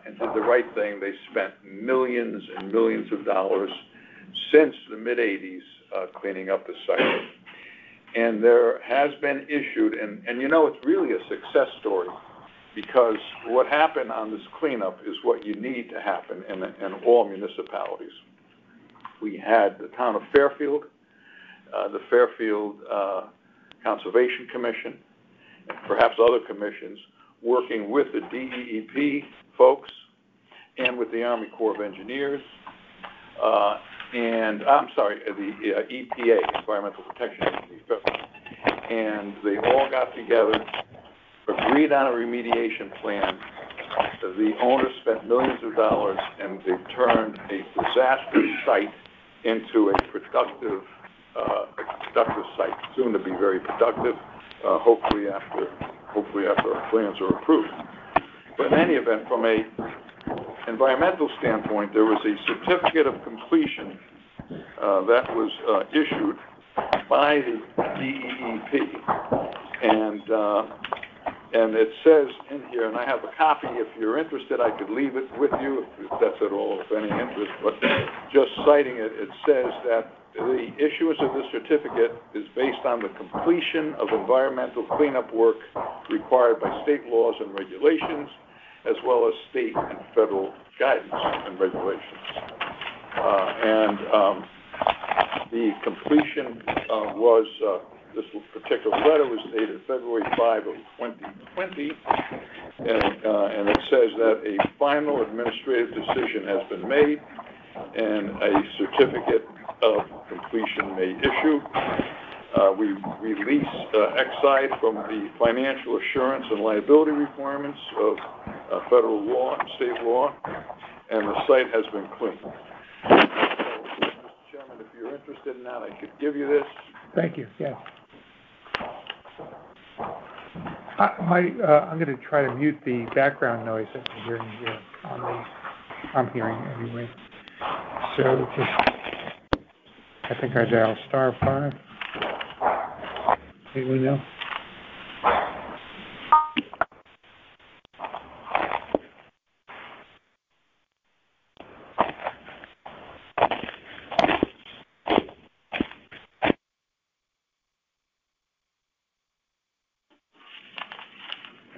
and did the right thing. They spent millions and millions of dollars since the mid-80s cleaning up the site. And there has been issued, and you know, it's really a success story. because what happened on this cleanup is what you need to happen in all municipalities. We had the town of Fairfield, the Fairfield Conservation Commission, and perhaps other commissions, working with the DEEP folks and with the Army Corps of Engineers, the EPA, Environmental Protection Agency, and they all got together, agreed on a remediation plan. The owners spent millions of dollars, and they turned a disaster site into a productive site, soon to be very productive, hopefully after our plans are approved. But in any event, from a environmental standpoint, there was a certificate of completion that was issued by the DEEP, and it says in here, and I have a copy. If you're interested, I could leave it with you if that's at all of any interest. But just citing it, it says that the issuance of this certificate is based on the completion of environmental cleanup work required by state laws and regulations, as well as state and federal guidance and regulations. The completion was, this particular letter was dated February 5 of 2020, and it says that a final administrative decision has been made and a certificate of completion may issue. We release Exide from the financial assurance and liability requirements of federal law and state law, and the site has been cleaned. So, Mr. Chairman, if you're interested in that, I could give you this. Thank you, yes. I'm going to try to mute the background noise that I'm hearing here I'm hearing anyway. So just, I think I dial *5. Anyone know?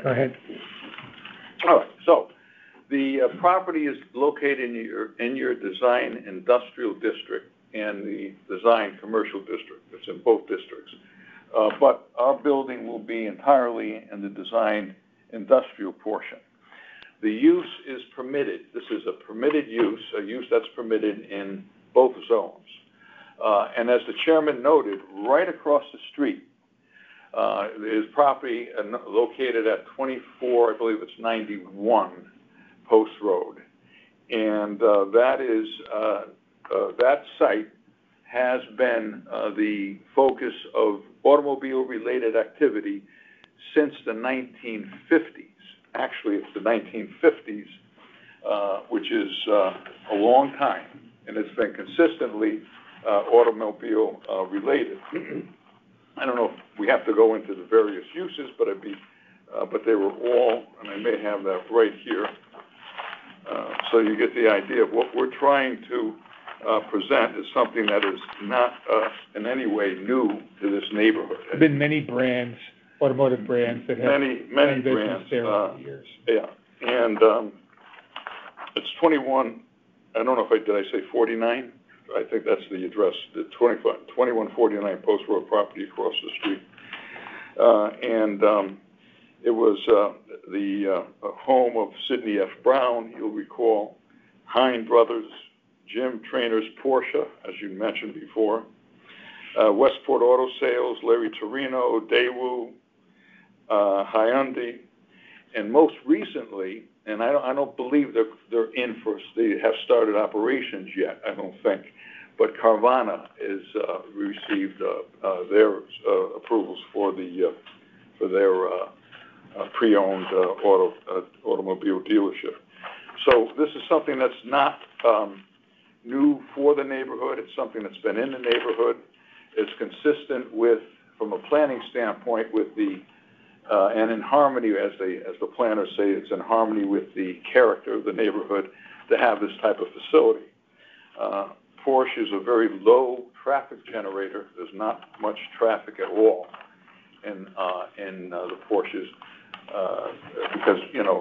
Go ahead. All right. So the property is located in your design industrial district and the design commercial district. It's in both districts. But our building will be entirely in the design industrial portion. The use is permitted. This is a permitted use, a use that's permitted in both zones. And as the chairman noted, right across the street is property located at 24, I believe it's 91 Post Road. And that site has been the focus of automobile-related activity since the 1950s. Actually, it's the 1950s, which is a long time, and it's been consistently automobile-related. I don't know if we have to go into the various uses, but they were all, and I may have that right here, so you get the idea of what we're trying to present is something that is not in any way new to this neighborhood. There have been many brands, automotive brands that have many brands there over the years. Yeah, and it's 21. I don't know if did I say 49? I think that's the address. The 2149 Post Road property across the street, and it was the home of Sidney F. Brown. You'll recall Hine Brothers, Jim Trainer's Porsche, as you mentioned before, Westport Auto Sales, Larry Torino, Daewoo, Hyundai, and most recently, and I don't believe they're in for, they have started operations yet, I don't think, but Carvana is received their approvals for their pre-owned automobile dealership. So this is something that's not new for the neighborhood. It's something that's been in the neighborhood. It's consistent with, from a planning standpoint, with the and in harmony, as the planners say, it's in harmony with the character of the neighborhood to have this type of facility. Porsche is a very low traffic generator. There's not much traffic at all in the Porsches. because,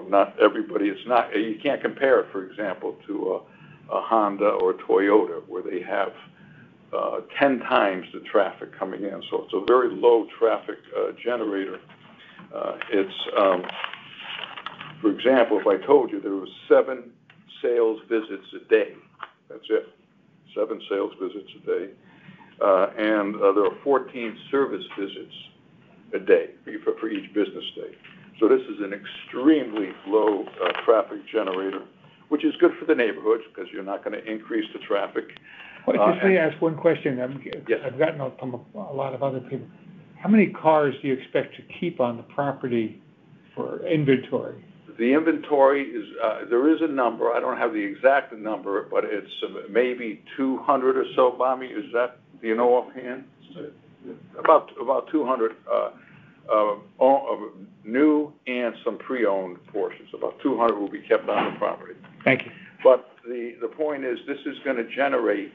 not everybody, you can't compare it, for example, to a Honda or Toyota, where they have 10 times the traffic coming in. So it's a very low traffic generator. For example, if I told you there was 7 sales visits a day, that's it, 7 sales visits a day, and there are 14 service visits a day for each business day. So this is an extremely low traffic generator, which is good for the neighborhoods because you're not going to increase the traffic. Well, just let me ask one question. Yes. I've gotten from a lot of other people. How many cars do you expect to keep on the property for inventory? The inventory is, there is a number. I don't have the exact number, but it's maybe 200 or so, Bobby. Do you know offhand? About 200 new and some pre-owned portions. About 200 will be kept on the property. Thank you. But the point is, this is going to generate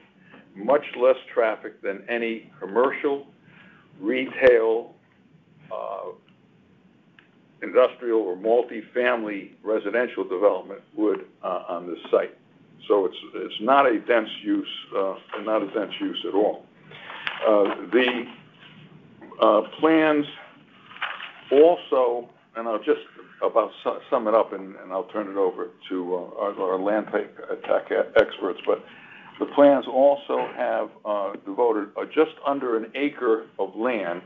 much less traffic than any commercial, retail, industrial or multi-family residential development would on this site. So it's not a dense use, at all. The plans also, and I'll just about sum it up, and I'll turn it over to our land tech experts. But the plans also have devoted just under an acre of land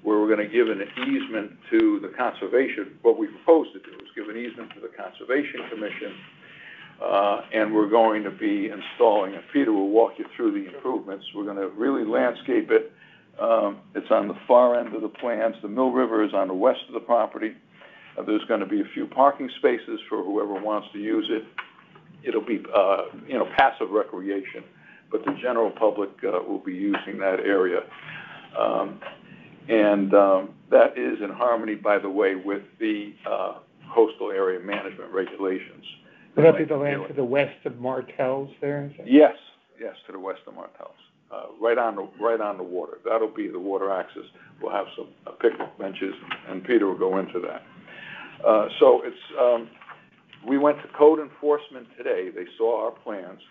where we're going to give an easement to the conservation. What we propose to do is give an easement to the Conservation Commission, and we're going to be installing, and Peter will walk you through the improvements. We're going to really landscape it. It's on the far end of the plans. The Mill River is on the west of the property. There's going to be a few parking spaces for whoever wants to use it. It'll be, passive recreation, but the general public will be using that area. That is in harmony, by the way, with the coastal area management regulations. Will that be the land to the west of Martell's there? Yes, to the west of Martell's. Right on the water. That'll be the water access. We'll have some picnic benches, and Peter will go into that. So it's, we went to code enforcement today. They saw our plans,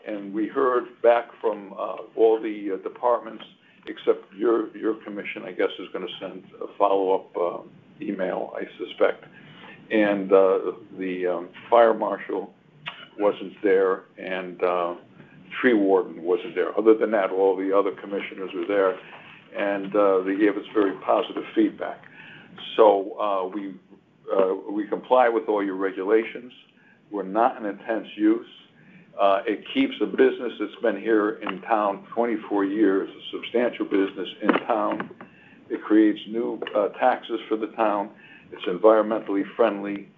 and we heard back from all the departments, except your commission, I guess, is going to send a follow-up email, I suspect. And the fire marshal wasn't there, and tree warden wasn't there. Other than that, all the other commissioners were there, and they gave us very positive feedback. So we comply with all your regulations. We're not an intense use. It keeps a business that's been here in town 24 years, a substantial business in town. It creates new taxes for the town. It's environmentally friendly.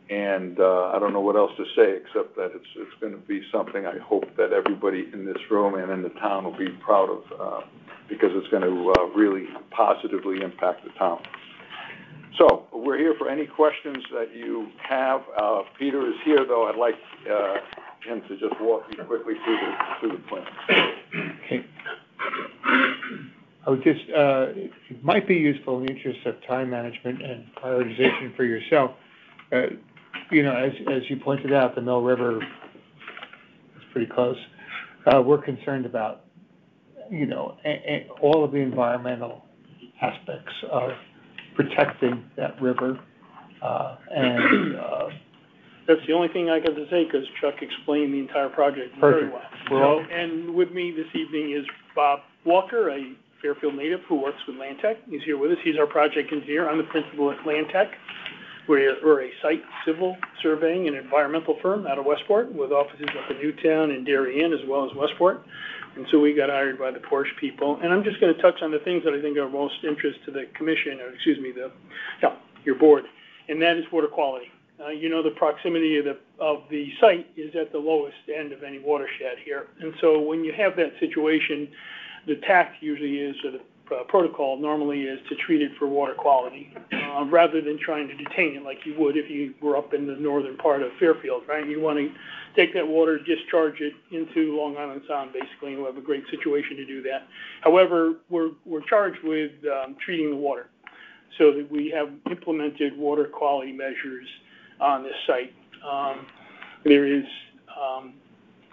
And I don't know what else to say except that it's going to be something I hope that everybody in this room and in the town will be proud of, because it's going to really positively impact the town. So we're here for any questions that you have. Peter is here, though. I'd like him to just walk you quickly through the plan. Okay. I would just, it might be useful in the interest of time management and prioritization for yourself. As you pointed out, the Mill River is pretty close. We're concerned about, all of the environmental aspects of protecting that river, That's the only thing I got to say, because Chuck explained the entire project very well. And with me this evening is Bob Walker, a Fairfield native who works with Land Tech. He's here with us. He's our project engineer. I'm the principal at Land Tech. We're a site civil surveying and environmental firm out of Westport with offices up in Newtown and Darien as well as Westport. And so we got hired by the Porsche people. And I'm just going to touch on the things that I think are of most interest to the commission, your board, and that is water quality. The proximity of the site is at the lowest end of any watershed here. And so when you have that situation, the tact usually is, or the protocol normally is, to treat it for water quality, rather than trying to detain it like you would if you were up in the northern part of Fairfield, right? You want to take that water, discharge it into Long Island Sound, basically, and we'll have a great situation to do that. However, we're charged with treating the water. so that we have implemented water quality measures on this site. There is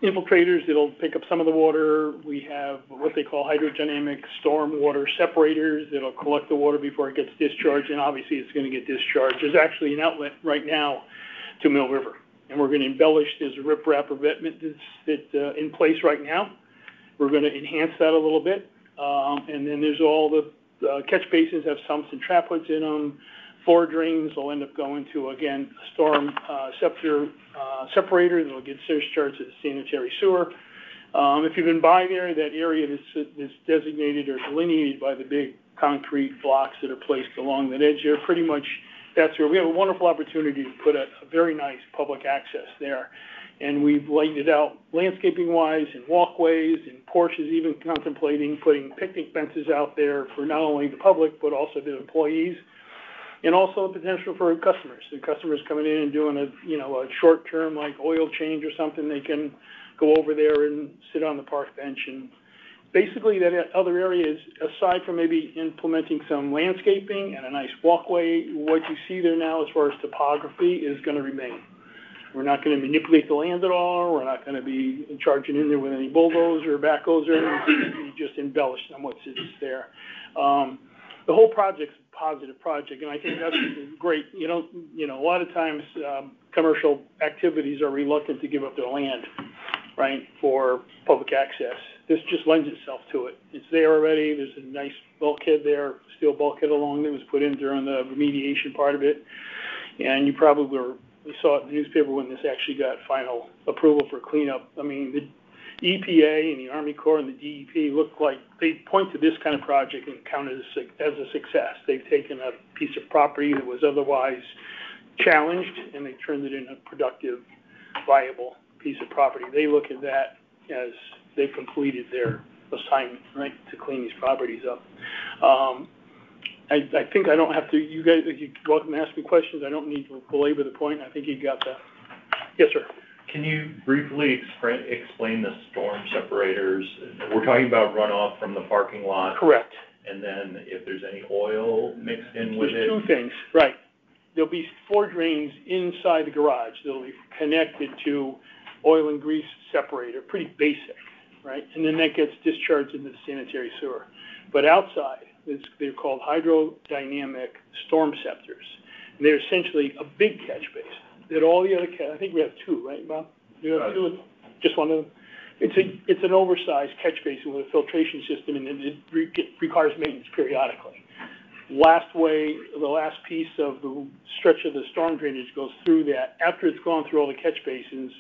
infiltrators that'll pick up some of the water. We have what they call hydrodynamic storm water separators that'll collect the water before it gets discharged, and obviously it's going to get discharged. There's actually an outlet right now to Mill River, and we're going to embellish. There's a riprap revetment that's in place right now. We're going to enhance that a little bit, and then there's all the catch basins have sumps and traplets in them. Floor drains will end up going to, again, a storm separator that will get discharged to the sanitary sewer. If you've been by there, that area that's designated or delineated by the big concrete blocks that are placed along that edge there, pretty much that's where we have a wonderful opportunity to put a very nice public access there. And we've laid it out landscaping-wise and walkways, and Porsche is even contemplating putting picnic benches out there for not only the public but also the employees. And also the potential for customers. The customers coming in and doing a short-term like oil change or something, they can go over there and sit on the park bench. And basically that other area is, aside from maybe implementing some landscaping and a nice walkway, what you see there now as far as topography is going to remain. We're not going to manipulate the land at all. We're not going to be charging in there with any bulldozer or backhoes or anything. We just embellish on what's there. The whole project's a positive project, and I think that's great. A lot of times commercial activities are reluctant to give up their land, right, for public access. This just lends itself to it. It's there already. There's a nice bulkhead there, steel bulkhead along that was put in during the remediation part of it. And you probably saw it in the newspaper when this actually got final approval for cleanup. I mean, the EPA and the Army Corps and the DEP look like they point to this kind of project and count it as a success. They've taken a piece of property that was otherwise challenged and they turned it into a productive, viable piece of property. They look at that as they've completed their assignment, right, to clean these properties up. I think I don't have to, you guys, you're welcome to ask me questions. I don't need to belabor the point. I think you got that. Yes, sir. Can you briefly explain the storm separators? We're talking about runoff from the parking lot. Correct. And then if there's any oil mixed in with it? There's two things, right. There'll be 4 drains inside the garage that'll be connected to oil and grease separator, pretty basic, right? And then that gets discharged into the sanitary sewer. But outside, they're called hydrodynamic storm scepters. And they're essentially a big catch basin that all the other I think we have 2, right, Bob? You have 2? Just one of them? It's an oversized catch basin with a filtration system, and it requires maintenance periodically. The last piece of the stretch of the storm drainage goes through that. After it's gone through all the catch basins,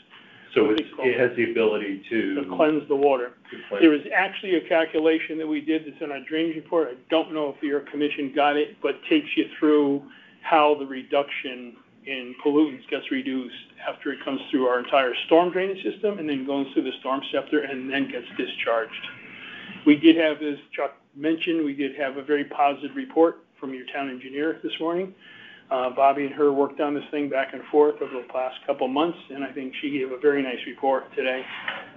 so it has the ability to cleanse the water. There is actually a calculation that we did that's in our drainage report. I don't know if your commission got it, but takes you through how the reduction in pollutants gets reduced after it comes through our entire storm drainage system and then goes through the storm scepter and then gets discharged. We did have, as Chuck mentioned, we did have a very positive report from your town engineer this morning. Bobby and her worked on this thing back and forth over the past couple of months, and I think she gave a very nice report today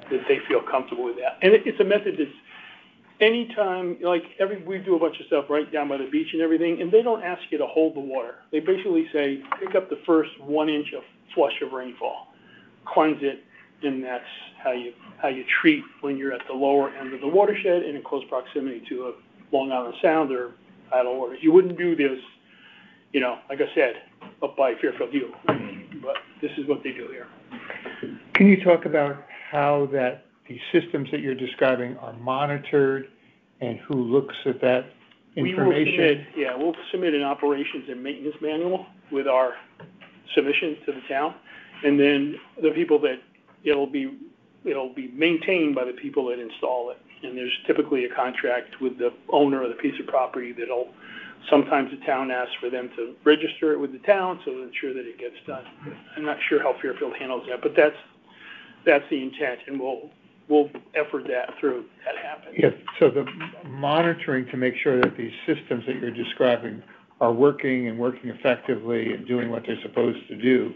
that they feel comfortable with that. And it's a method that's anytime, we do a bunch of stuff right down by the beach and everything, and they don't ask you to hold the water. They basically say, pick up the first 1 inch of flush of rainfall, cleanse it, and that's how you treat when you're at the lower end of the watershed and in close proximity to a Long Island Sound or tidal waters. You wouldn't do this, like I said, up by Fairfield U, but this is what they do here. Can you talk about how the systems that you're describing are monitored and who looks at that information? We'll submit an operations and maintenance manual with our submission to the town, and then the people that it'll be maintained by the people that install it. And there's typically a contract with the owner of the piece of property that'll, sometimes the town asks for them to register it with the town so to ensure that it gets done. I'm not sure how Fairfield handles that, but that's the intent, and we'll effort that through that happens. Yeah, so the monitoring to make sure that these systems that you're describing are working effectively and doing what they're supposed to do.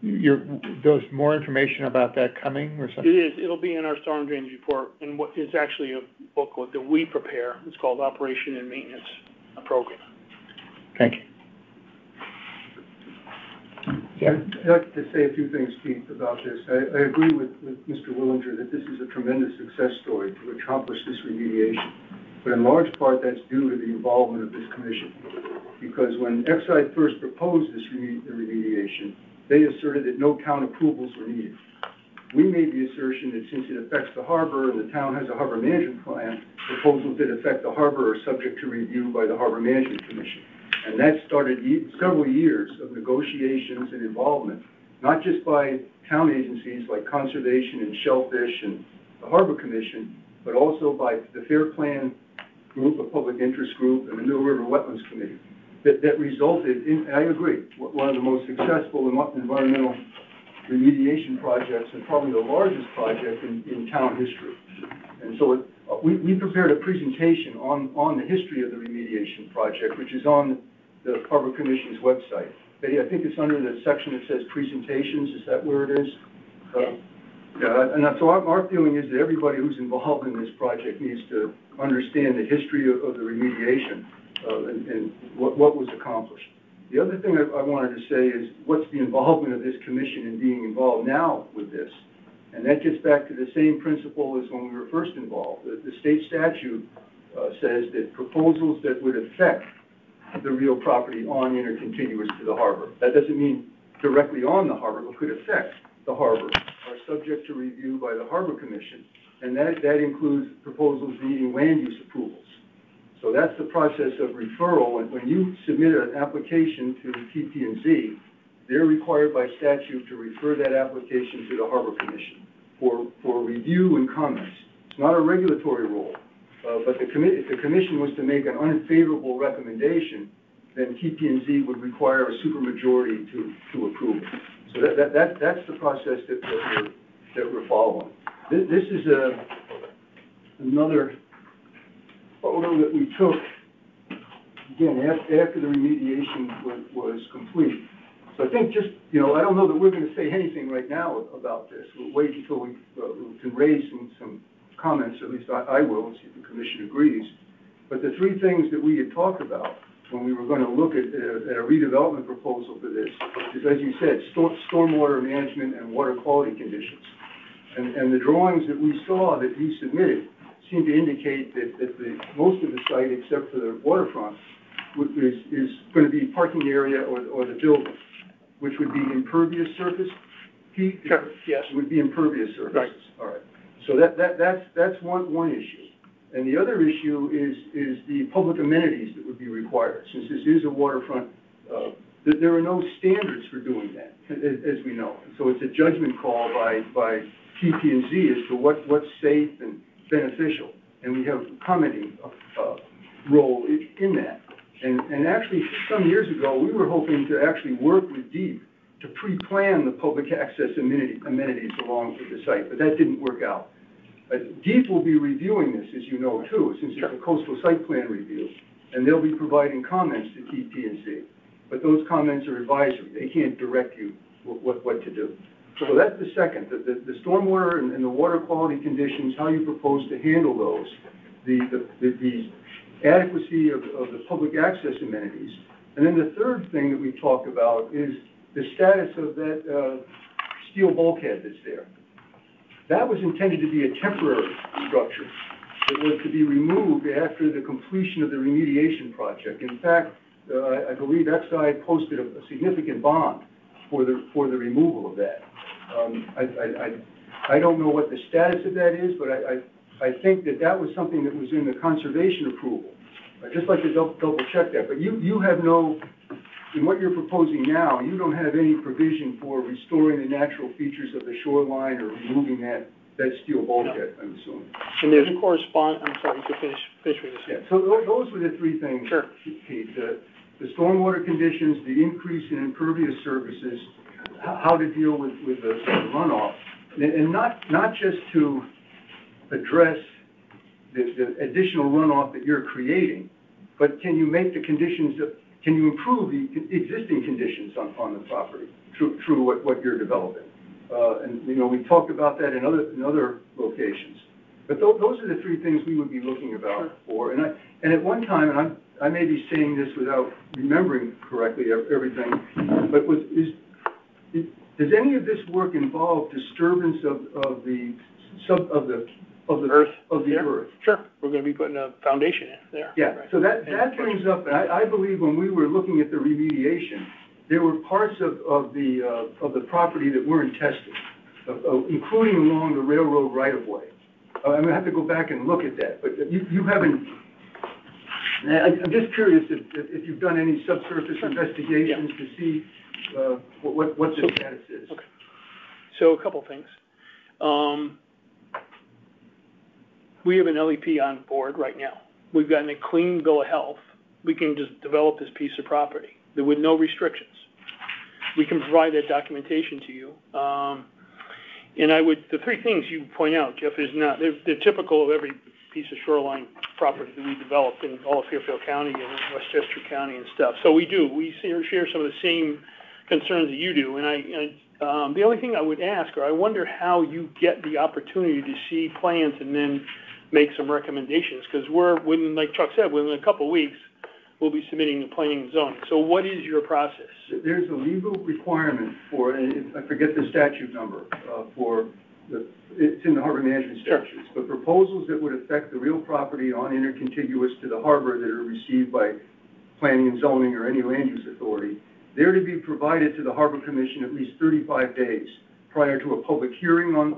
There's more information about that coming or something? It is. It'll be in our storm drainage report, and it's actually a booklet that we prepare. It's called Operation and Maintenance Program. Thank you. I'd like to say a few things, Pete, about this. I agree with Mr. Willinger that this is a tremendous success story to accomplish this remediation. But in large part, that's due to the involvement of this commission. Because when Exide first proposed this remediation, they asserted that no town approvals were needed. We made the assertion that since it affects the harbor and the town has a harbor management plan, proposals that affect the harbor are subject to review by the Harbor Management Commission. And that started several years of negotiations and involvement, not just by town agencies like Conservation and Shellfish and the Harbor Commission, but also by the Fair Plan Group, a public interest group, and the Middle River Wetlands Committee. That resulted in, I agree, one of the most successful environmental remediation projects and probably the largest project in town history. And so we prepared a presentation on the history of the remediation project, which is on the Harbor Commission's website. Betty, I think it's under the section that says presentations. Is that where it is? Yeah, and so our feeling is that everybody who's involved in this project needs to understand the history of the remediation and what was accomplished. The other thing I wanted to say is what's the involvement of this commission in being involved now with this? And that gets back to the same principle as when we were first involved. The state statute says that proposals that would affect the real property on, in, or contiguous to the harbor, that doesn't mean directly on the harbor, but could affect the harbor, are subject to review by the Harbor Commission. And that includes proposals needing land use approvals. So that's the process of referral. And when you submit an application to TP&Z, they're required by statute to refer that application to the Harbor Commission for review and comments. It's not a regulatory role, but if the commission was to make an unfavorable recommendation, then TP&Z would require a supermajority to approve it. So that's the process that we're following. This is another photo that we took, again, after the remediation was complete. So I think just, I don't know that we're going to say anything right now about this. We'll wait until we can raise some comments, at least I will, and see if the commission agrees. But the three things that we had talked about when we were going to look at a redevelopment proposal for this is, as you said, stormwater management and water quality conditions. And the drawings that we saw that you submitted seem to indicate that most of the site, except for the waterfront, is going to be parking area or the building, which would be impervious surface. Pete? Sure, yes. Would be impervious surfaces. Right. All right. So that's one issue. And the other issue is the public amenities that would be required. Since this is a waterfront, there are no standards for doing that, as we know. So it's a judgment call by TP&Z as to what's safe and beneficial. And we have a commenting role in that. And actually, some years ago, we were hoping to actually work with DEEP to pre-plan the public access amenities along with the site, but that didn't work out. DEEP will be reviewing this, as you know, too, since it's a coastal site plan review, and they'll be providing comments to TP&Z. But those comments are advisory. They can't direct you what to do. So that's the second, the stormwater and the water quality conditions, how you propose to handle those, the adequacy of the public access amenities. And then the third thing that we talked about is the status of that steel bulkhead that's there. That was intended to be a temporary structure that was to be removed after the completion of the remediation project. In fact, I believe Exide posted a significant bond for the removal of that. I don't know what the status of that is, but I think that was something that was in the conservation approval. I'd just like to double check that. But you have no, in what you're proposing now, you don't have any provision for restoring the natural features of the shoreline or removing that steel bulkhead, I'm assuming. And there's a I'm sorry, you can finish with this. Yeah, so those were the three things, sure. Pete. The stormwater conditions, the increase in impervious surfaces, how to deal with the runoff, and not just to address the additional runoff that you're creating, but can you make the conditions, can you improve the existing conditions on the property through what you're developing? And we talked about that in other locations. But those are the three things we would be looking about for. And at one time, and I may be saying this without remembering correctly everything, but does any of this work involve disturbance of the earth? Of the earth? Sure, we're gonna be putting a foundation in there. Yeah, right. So that brings up, and I believe when we were looking at the remediation, there were parts of the property that weren't tested, including along the railroad right-of-way. I'm gonna have to go back and look at that, but you haven't. I'm just curious if you've done any subsurface investigations to see what the status is. Okay. So a couple things. We have an LEP on board right now. We've gotten a clean bill of health. We can just develop this piece of property with no restrictions. We can provide that documentation to you. And the three things you point out, Jeff, they're typical of every piece of shoreline property that we develop in all of Fairfield County and Westchester County and stuff. So we share some of the same concerns that you do. And the only thing I would ask, or I wonder how you get the opportunity to see plans and then make some recommendations, because like Chuck said, within a couple of weeks, we'll be submitting the planning and zoning. So what is your process? There's a legal requirement for, and I forget the statute number, it's in the harbor management statutes, but proposals that would affect the real property on intercontiguous to the harbor that are received by planning and zoning or any land use authority, they're to be provided to the Harbor Commission at least 35 days prior to a public hearing on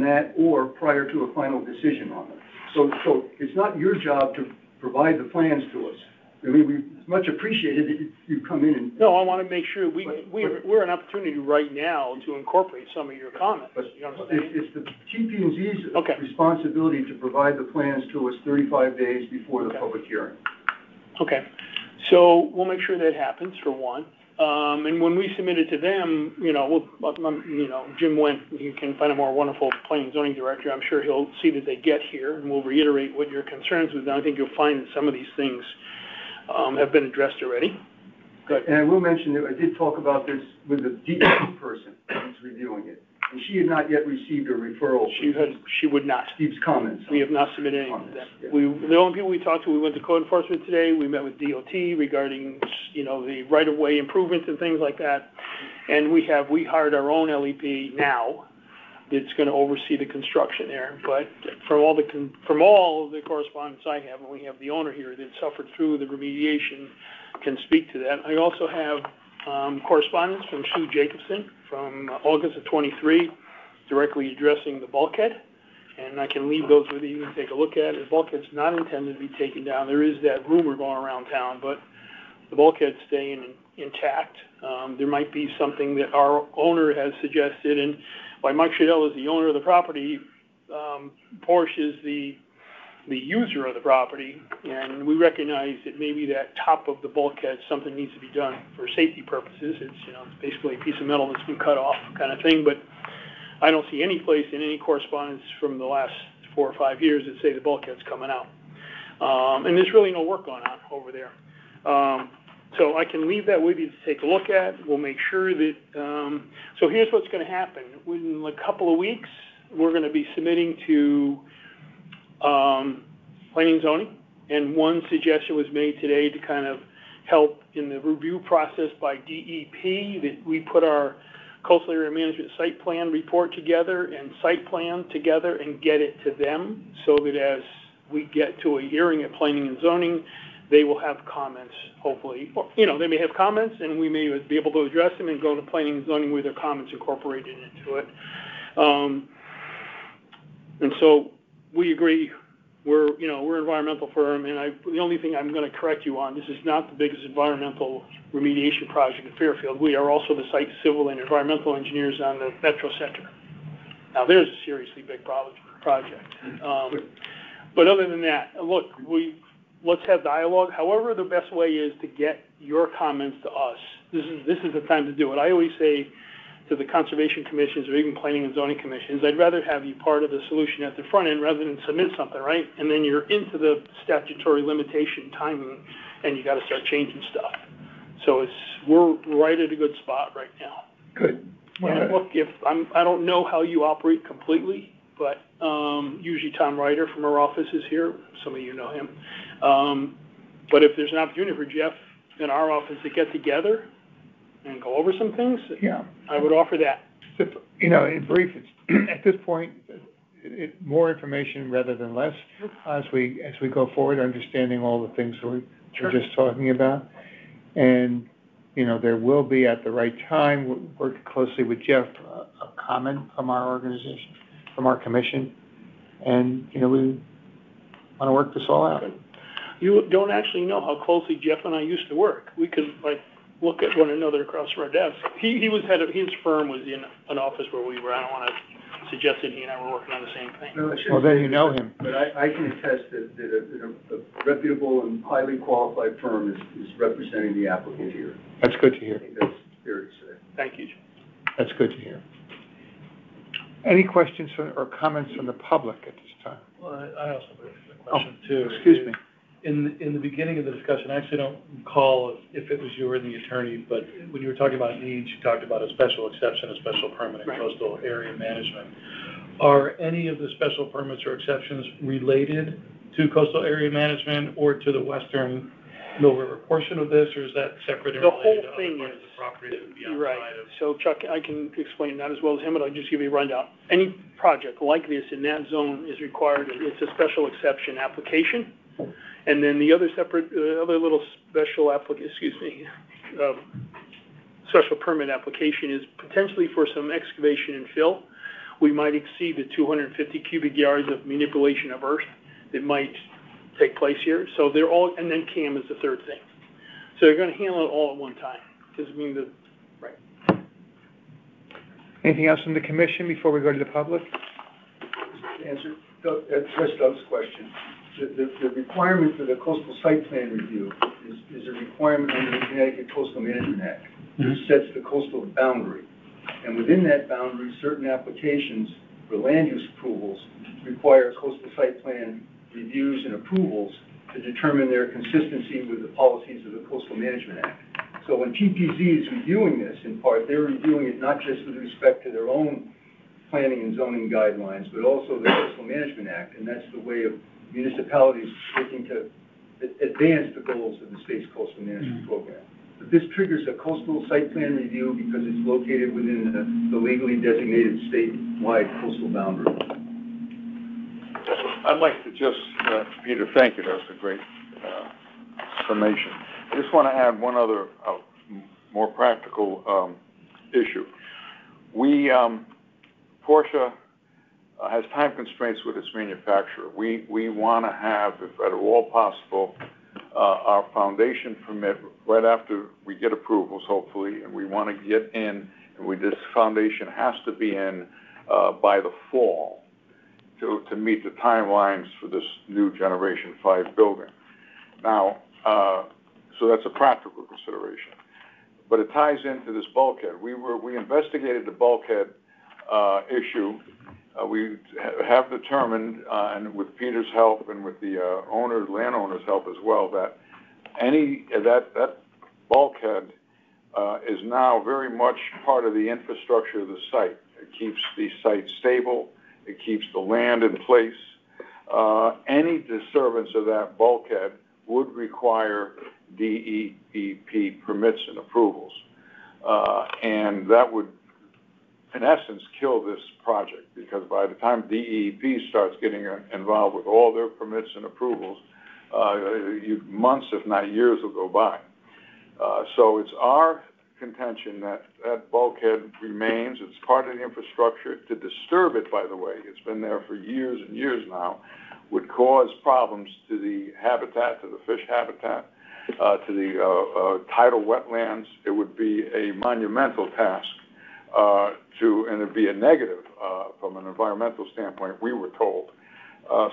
that or prior to a final decision on it. So it's not your job to provide the plans to us. I mean, it's much appreciated that you come in and... No, I want to make sure we're an opportunity right now to incorporate some of your comments. But it's the TP&Z's responsibility to provide the plans to us 35 days before the public hearing. Okay. So we'll make sure that happens, for one. And when we submit it to them, Jim Wendt, you can find a more wonderful planning and zoning director. I'm sure he'll see that they get here, and we'll reiterate what your concerns with. And I think you'll find that some of these things have been addressed already. Good. And I will mention that I did talk about this with the DEP person who's reviewing it. And she had not yet received a referral. She would not. Steve's comments. We have not submitted anything to them. Yeah. The only people we talked to, we went to code enforcement today. We met with DOT regarding, the right-of-way improvements and things like that. And we hired our own LEP now that's going to oversee the construction there. But from all the correspondence I have, and we have the owner here that suffered through the remediation, can speak to that. I also have correspondence from Sue Jacobson from August of 23, directly addressing the bulkhead. And I can leave those with you. You can take a look at it. The bulkhead's not intended to be taken down. There is that rumor going around town, but the bulkhead's staying intact. There might be something that our owner has suggested, and why Mike Shadell is the owner of the property, Porsche is the user of the property, and we recognize that maybe that top of the bulkhead, something needs to be done for safety purposes. It's basically a piece of metal that's been cut off kind of thing, but I don't see any place in any correspondence from the last 4 or 5 years that say the bulkhead's coming out. And there's really no work going on over there. So I can leave that with you to take a look at. We'll make sure that, so here's what's going to happen. Within a couple of weeks, we're going to be submitting to planning and zoning, and one suggestion was made today to kind of help in the review process by DEP, that we put our coastal area management site plan report together and site plan together and get it to them, so that as we get to a hearing at planning and zoning, they will have comments, hopefully. Or, they may have comments, and we may be able to address them and go to planning and zoning with their comments incorporated into it. And so we agree. We're an environmental firm, and the only thing I'm going to correct you on, this is not the biggest environmental remediation project in Fairfield. We are also the site civil and environmental engineers on the Metro Center. Now, there's a seriously big project. But other than that, look, let's have dialogue. However, the best way is to get your comments to us. This is the time to do it. I always say to the conservation commissions or even planning and zoning commissions, I'd rather have you part of the solution at the front end rather than submit something, right? And then you're into the statutory limitation timing, and you got to start changing stuff. So we're right at a good spot right now. Good. And look, I don't know how you operate completely, but, usually Tom Ryder from our office is here. Some of you know him. But if there's an opportunity for Jeff and our office to get together and go over some things, Yeah. I would offer that. You know, in brief, it's, at this point, more information rather than less as we go forward, understanding all the things we're just talking about. And, you know, there will be at the right time, working closely with Jeff, a comment from our organization, from our commission. And, you know, we want to work this all out. You don't actually know how closely Jeff and I used to work. We could, like, look at one another across from our desk. He was his firm was in an office where we were. I don't want to suggest that he and I were working on the same thing. No, Well, then you know him. But I can attest that a reputable and highly qualified firm is representing the applicant here. That's good to hear. I think that's fair to say. Thank you. That's good to hear. Any questions or comments from the public at this time? Well, I also have a question too. Excuse me. In the beginning of the discussion, I actually don't recall if it was you or the attorney, but when you were talking about needs, you talked about a special exception, a special permit, and coastal area management. Are any of the special permits or exceptions related to coastal area management or to the western Mill River portion of this, or is that separate and The related whole to thing other parts is, of the property that would be right. outside of? So Chuck, I can explain that as well as him, but I'll just give you a rundown. Any project like this in that zone is required, it's a special exception application. And then the other separate, other little special special permit application is potentially for some excavation and fill. We might exceed the 250 cubic yards of manipulation of earth that might take place here. So they're all, and then CAM is the third thing. So they're going to handle it all at one time. Because right. Anything else from the commission before we go to the public? Answer, address Doug's question. The requirement for the coastal site plan review is a requirement under the Connecticut Coastal Management Act, which sets the coastal boundary. And within that boundary, certain applications for land use approvals require coastal site plan reviews and approvals to determine their consistency with the policies of the Coastal Management Act. So when TPZ is reviewing this, in part, they're reviewing it not just with respect to their own planning and zoning guidelines, but also the Coastal Management Act, and that's the way of municipalities looking to advance the goals of the state's coastal management program. But this triggers a coastal site plan review because it's located within the legally designated statewide coastal boundary. I'd like to just, Peter, thank you, that was a great summation. I just want to add one other more practical issue. Porsche has time constraints with its manufacturer. We want to have, if at all possible, our foundation permit right after we get approvals, hopefully, and we want to get in, and this foundation has to be in by the fall to meet the timelines for this new Generation 5 building. Now, so that's a practical consideration. But it ties into this bulkhead. We investigated the bulkhead issue. We have determined, and with Peter's help and with the landowner's help as well, that that bulkhead is now very much part of the infrastructure of the site. It keeps the site stable. It keeps the land in place. Any disturbance of that bulkhead would require DEP permits and approvals, and that would, in essence, kill this project, because by the time DEP starts getting involved with all their permits and approvals, months, if not years, will go by. So it's our contention that that bulkhead remains. It's part of the infrastructure. To disturb it, by the way, it's been there for years and years now, would cause problems to the habitat, to the fish habitat, to the tidal wetlands. It would be a monumental task. And it'd be a negative from an environmental standpoint, we were told.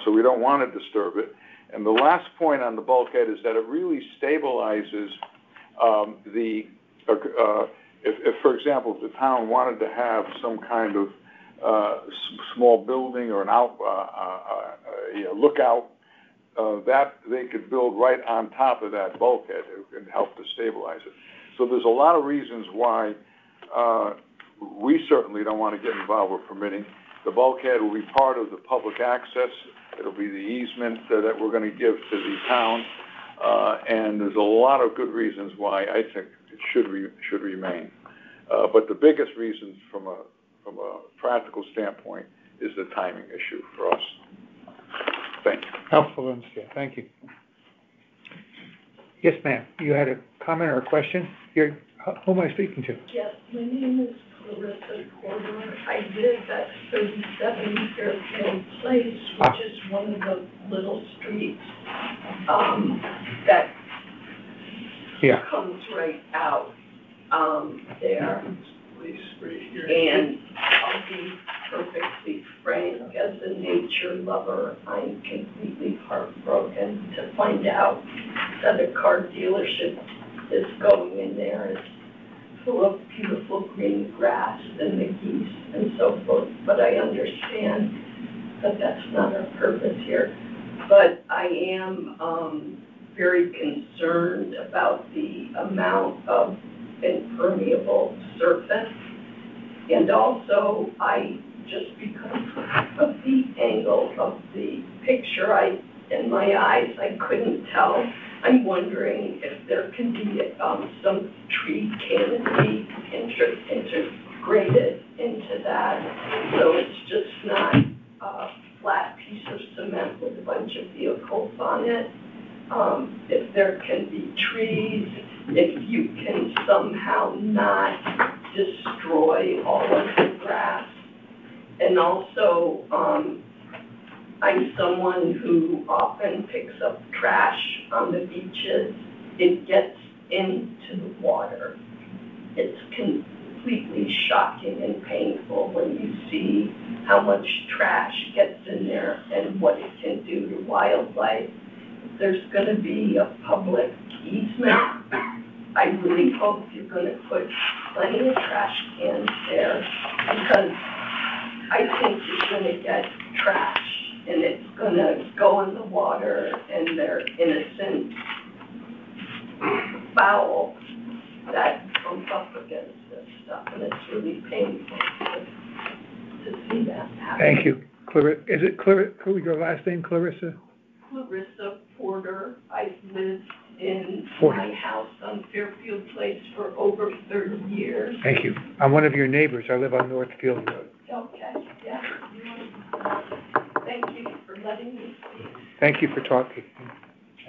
So we don't want to disturb it. And the last point on the bulkhead is that it really stabilizes if, for example, if the town wanted to have some kind of small building or an lookout, that they could build right on top of that bulkhead and help to stabilize it. So there's a lot of reasons why we certainly don't want to get involved with permitting. The bulkhead will be part of the public access. It'll be the easement that we're going to give to the town. And there's a lot of good reasons why I think it should remain. But the biggest reason from a practical standpoint is the timing issue for us. Thank you. Helpful to understand. Thank you. Yes, ma'am. You had a comment or a question? Who am I speaking to? Yes, my name is Clarissa Porter. I live at 37 Fairfield Place, which is one of the little streets that comes right out there. And I'll be perfectly frank, as a nature lover, I'm completely heartbroken to find out that a car dealership is going in there. It's full of beautiful green grass and the geese and so forth, but I understand that that's not our purpose here. But I am very concerned about the amount of impermeable surface, and also just because of the angle of the picture, in my eyes, I couldn't tell. I'm wondering if there can be some tree canopy integrated into that, so it's just not a flat piece of cement with a bunch of vehicles on it. If there can be trees, if you can somehow not destroy all of the grass. And also, I'm someone who often picks up trash on the beaches. It gets into the water. It's completely shocking and painful when you see how much trash gets in there and what it can do to wildlife. If there's going to be a public easement, I really hope you're going to put plenty of trash cans there, because I think you're going to get trash and it's going to go in the water, and they're innocent fowl that comes up against this stuff, and it's really painful to see that happen. Thank you. Is it your last name, Clarissa? Clarissa Porter. I've lived in my house on Fairfield Place for over 30 years. Thank you. I'm one of your neighbors. I live on Northfield Road. Okay, yeah. Thank you for letting me speak. Thank you for talking.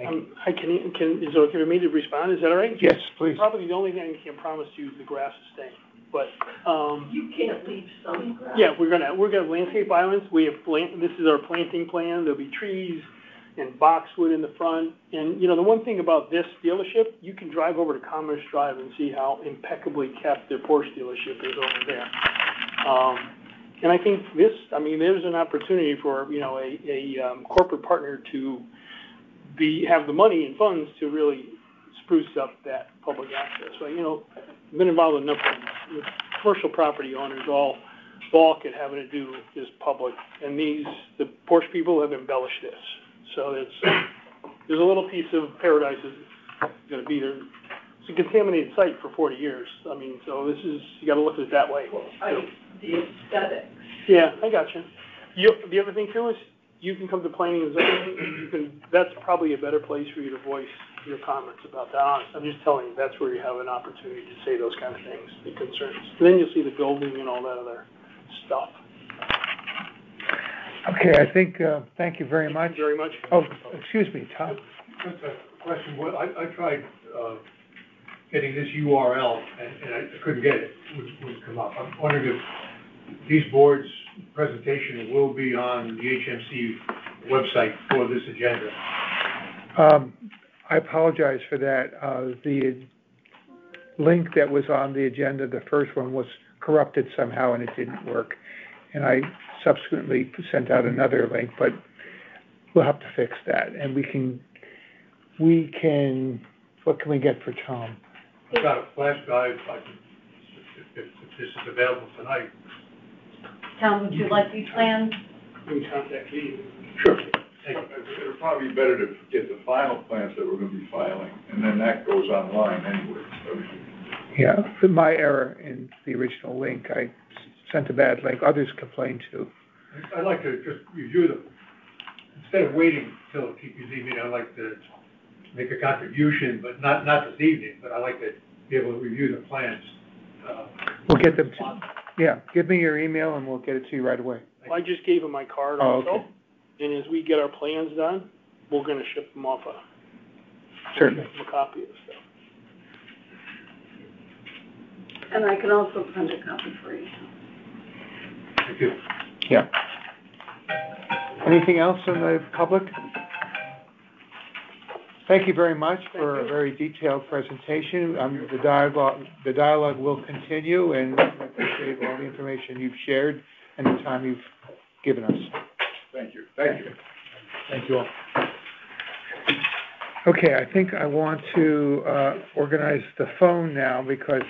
Is it okay for me to respond? Is that all right? Yes, please. Probably the only thing I can promise you is the grass is staying, but, You can't leave some grass. yeah, we're gonna landscape islands. This is our planting plan. There'll be trees and boxwood in the front. And, the one thing about this dealership, you can drive over to Commerce Drive and see how impeccably kept their Porsche dealership is over there. And I think there's an opportunity for, a corporate partner to have the money and funds to really spruce up that public access. So, I've been involved enough with commercial property owners all balk at having to do this public, and the Porsche people have embellished this. So there's a little piece of paradise that's going to be there. It's a contaminated site for 40 years. So you got to look at it that way. Well, the aesthetics. Yeah, I got you. The other thing too is you can come to planning and zoning. That's probably a better place for you to voice your comments about that. I'm just telling you, that's where you have an opportunity to say those kind of things, the concerns. And then you'll see the building and all that other stuff. Okay, I think, thank you very much. Thank you very much. Oh, excuse me, Tom. Just a question. Well, I tried getting this URL, and I couldn't get it. It wouldn't come up. I'm wondering if these boards' presentation will be on the HMC website for this agenda. I apologize for that. The link that was on the agenda, the first one, was corrupted somehow and it didn't work. And I subsequently sent out another link, but we'll have to fix that. And we can, what can we get for Tom? I've got a flash drive, if this is available tonight. Tom, would you like these plans? We can contact me. Sure. It'll probably be better to get the final plans that we're going to be filing, and then that goes online anyway. So. Yeah, my error in the original link. I sent a bad link. Others complained too. I'd like to just review them. Instead of waiting till a TPZ meeting, I'd like to make a contribution, but not this evening, but I'd like to be able to review the plans. We'll get them give me your email and we'll get it to you right away. Well, I just gave him my card Oh, also, okay. and as we get our plans done, we're gonna ship them off Certainly. a copy of the stuff. And I can also print a copy for you. Thank you. Yeah. Anything else from the public? Thank you very much for a very detailed presentation. The dialogue will continue, and I appreciate all the information you've shared and the time you've given us. Thank you. Thank you. Thank you all. Okay, I think I want to organize the phone now because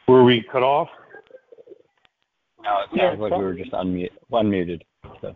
Were we cut off? No, it sounds like we were just unmuted. So.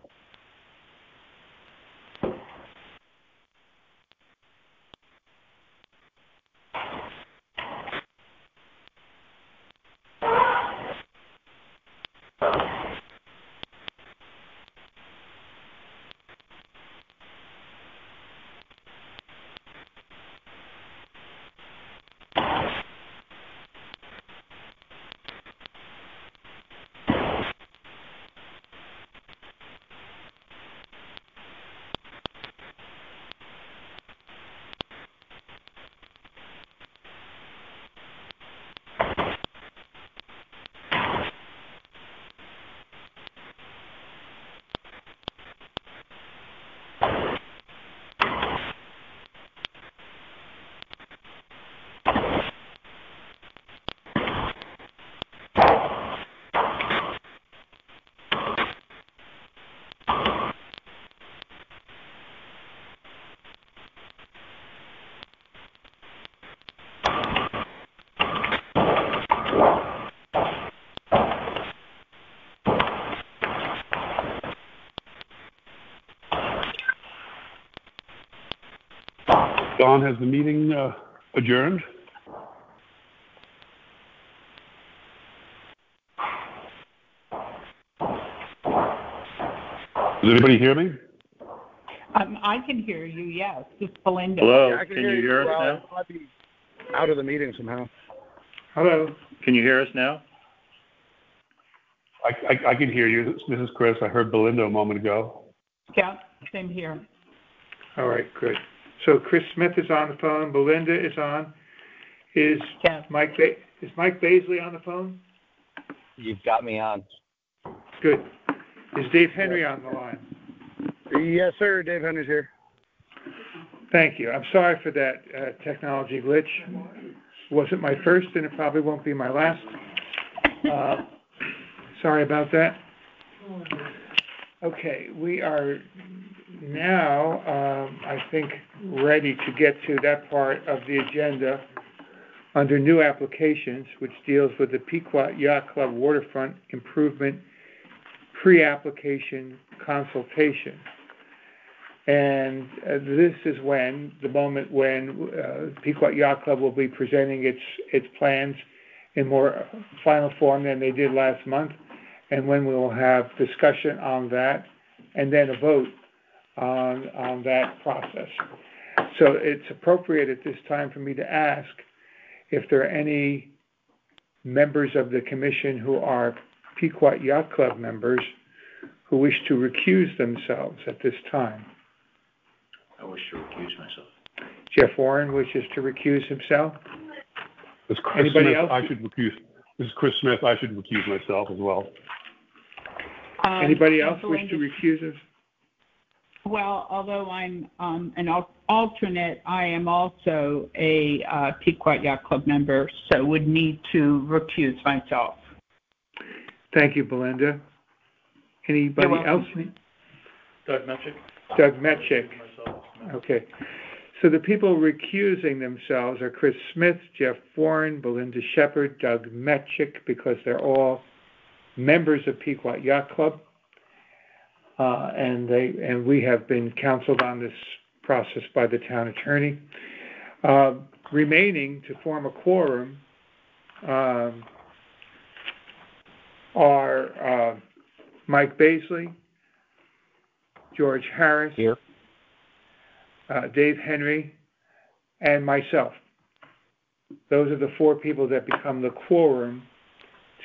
Don, has the meeting adjourned? Does anybody hear me? I can hear you, yes. It's Belinda. Hello, Yeah, can you hear us now? I'll be out of the meeting somehow. Hello. Can you hear us now? I can hear you. This is Chris. I heard Belinda a moment ago. Yeah, same here. All right, good. So Chris Smith is on the phone. Belinda is on. Is Mike Baisley on the phone? You've got me on. Good. Is Dave Henry on the line? Yes, sir. Dave Henry's here. Thank you. I'm sorry for that technology glitch. Wasn't my first, and it probably won't be my last. Sorry about that. Okay, we are now, I think, ready to get to that part of the agenda under new applications, which deals with the Pequot Yacht Club Waterfront Improvement Pre-Application Consultation. And this is the moment when Pequot Yacht Club will be presenting its plans in more final form than they did last month, and when we will have discussion on that, and then a vote on that process. So it's appropriate at this time for me to ask if there are any members of the commission who are Pequot Yacht Club members who wish to recuse themselves at this time. I wish to recuse myself. Jeff Warren wishes to recuse himself. Anybody Smith, else? This is Chris Smith. I should recuse myself as well. Anybody else wish to recuse himself? Well, although I'm an alternate, I am also a Pequot Yacht Club member, so would need to recuse myself. Thank you, Belinda. Anybody else? Doug Metchick? Doug Metchick. Okay. So the people recusing themselves are Chris Smith, Jeff Warren, Belinda Shepard, Doug Metchick, because they're all members of Pequot Yacht Club. And we have been counseled on this process by the town attorney. Remaining to form a quorum are Mike Baisley, George Harris, here, Dave Henry, and myself. Those are the four people that become the quorum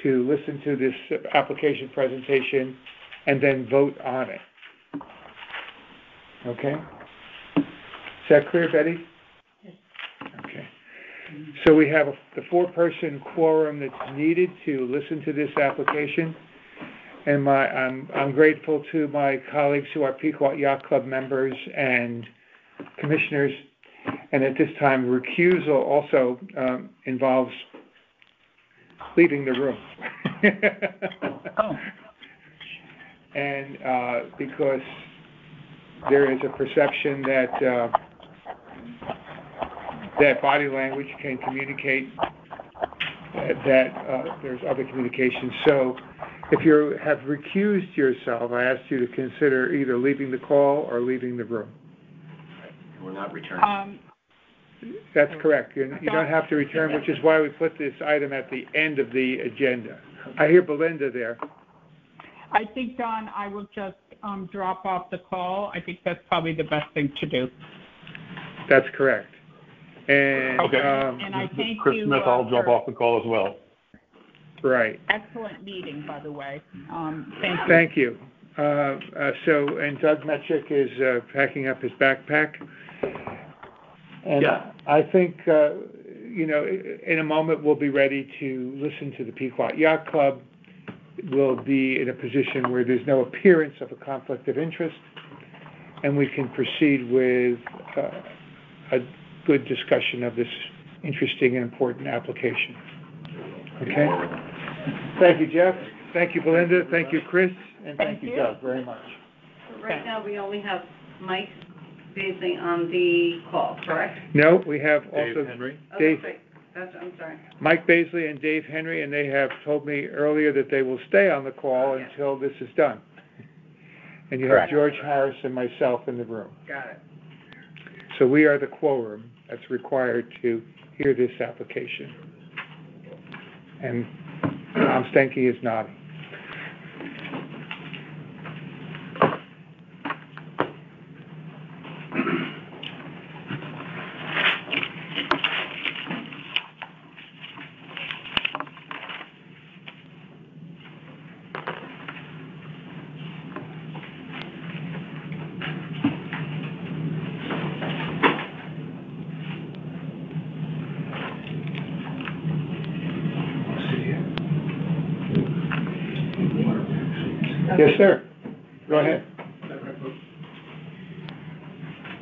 to listen to this application presentation and then vote on it. Okay? Is that clear, Betty? Yes. Okay. So we have the four-person quorum that's needed to listen to this application. And I'm grateful to my colleagues who are Pequot Yacht Club members and commissioners. And at this time, recusal also involves leaving the room. And because there is a perception that that body language can communicate that there's other communication. So if you have recused yourself, I ask you to consider either leaving the call or leaving the room. We're not returning. That's correct. You don't have to return, which is why we put this item at the end of the agenda. I hear Belinda there. I think, Don, I will just drop off the call. I think that's probably the best thing to do. That's correct. And, okay. And I thank Chris you, Smith, I'll drop off the call as well. Right. Excellent meeting, by the way. Thank you. Thank you. And Doug Metchick is packing up his backpack. And yeah. I think, in a moment we'll be ready to listen to the Pequot Yacht Club. We'll be in a position where there's no appearance of a conflict of interest, and we can proceed with a good discussion of this interesting and important application. Okay? Thank you, Jeff. Thank you, Belinda. Thank you, Chris. And thank you, Doug, very much. So right now, we only have Mike Baisley on the call, correct? No, we have Dave also Henry. Dave. I'm sorry. Mike Baisley and Dave Henry, and they have told me earlier that they will stay on the call until this is done. And you have George Harris and myself in the room. Got it. So we are the quorum that's required to hear this application. And Tom Stenke is nodding. Yes, sir. Go ahead.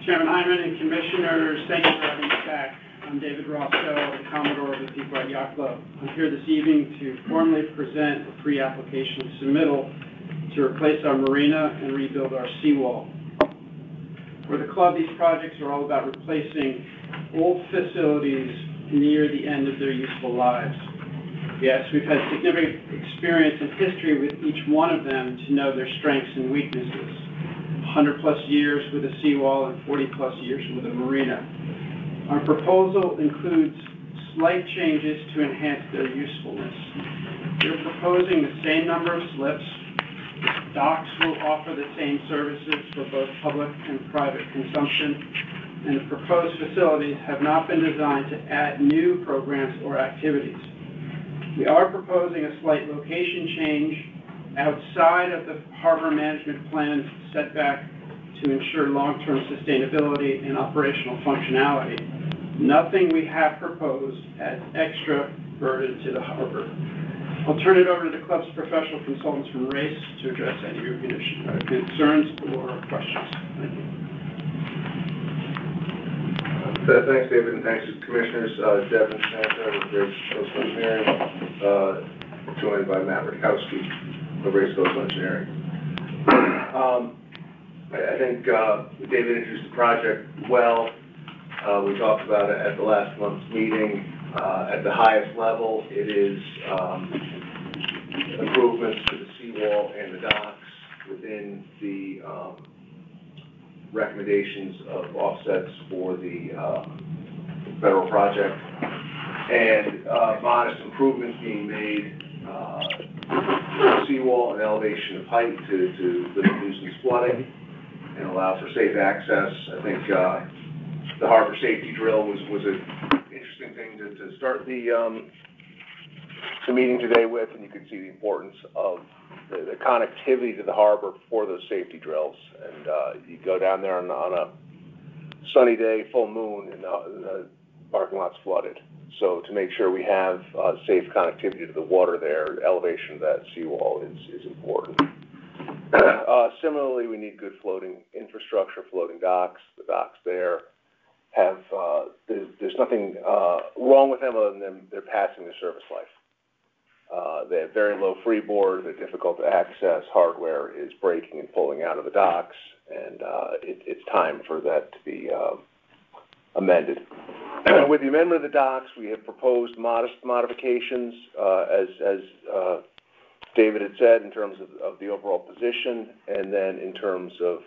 Chairman Hyman and Commissioners, thank you for having me back. I'm David Rosso, the Commodore of the Pequot Yacht Club. I'm here this evening to formally present a pre-application submittal to replace our marina and rebuild our seawall. For the club, these projects are all about replacing old facilities near the end of their useful lives. Yes, we've had significant experience and history with each one of them to know their strengths and weaknesses. 100+ years with a seawall and 40+ years with a marina. Our proposal includes slight changes to enhance their usefulness. We're proposing the same number of slips. Docks will offer the same services for both public and private consumption. And the proposed facilities have not been designed to add new programs or activities. We are proposing a slight location change outside of the harbor management plan's setback to ensure long-term sustainability and operational functionality. Nothing we have proposed adds extra burden to the harbor. I'll turn it over to the club's professional consultants from RACE to address any of your concerns or questions. Thank you. Thanks, David, and thanks, Commissioners. Devin Santa with RACE Coastal Engineering. joined by Matt Rutkowski of Race Coast Engineering. I think David introduced the project well. We talked about it at the last month's meeting. At the highest level, it is improvements to the seawall and the docks within the recommendations of offsets for the federal project, and modest improvements being made to the seawall and elevation of height to limit nuisance flooding and allow for safe access. I think the harbor safety drill was an interesting thing to start the meeting today with, and you can see the importance of the connectivity to the harbor for those safety drills. And you go down there on a sunny day, full moon, and the parking lot's flooded. So to make sure we have safe connectivity to the water there, elevation of that seawall is important. Similarly, we need good floating infrastructure, floating docks. The docks there have, there's nothing wrong with them other than they're passing their service life. They have very low freeboard, they're difficult to access, hardware is breaking and pulling out of the docks, and it's time for that to be amended. With the amendment of the docks, we have proposed modest modifications, as David had said, in terms of the overall position, and then in terms of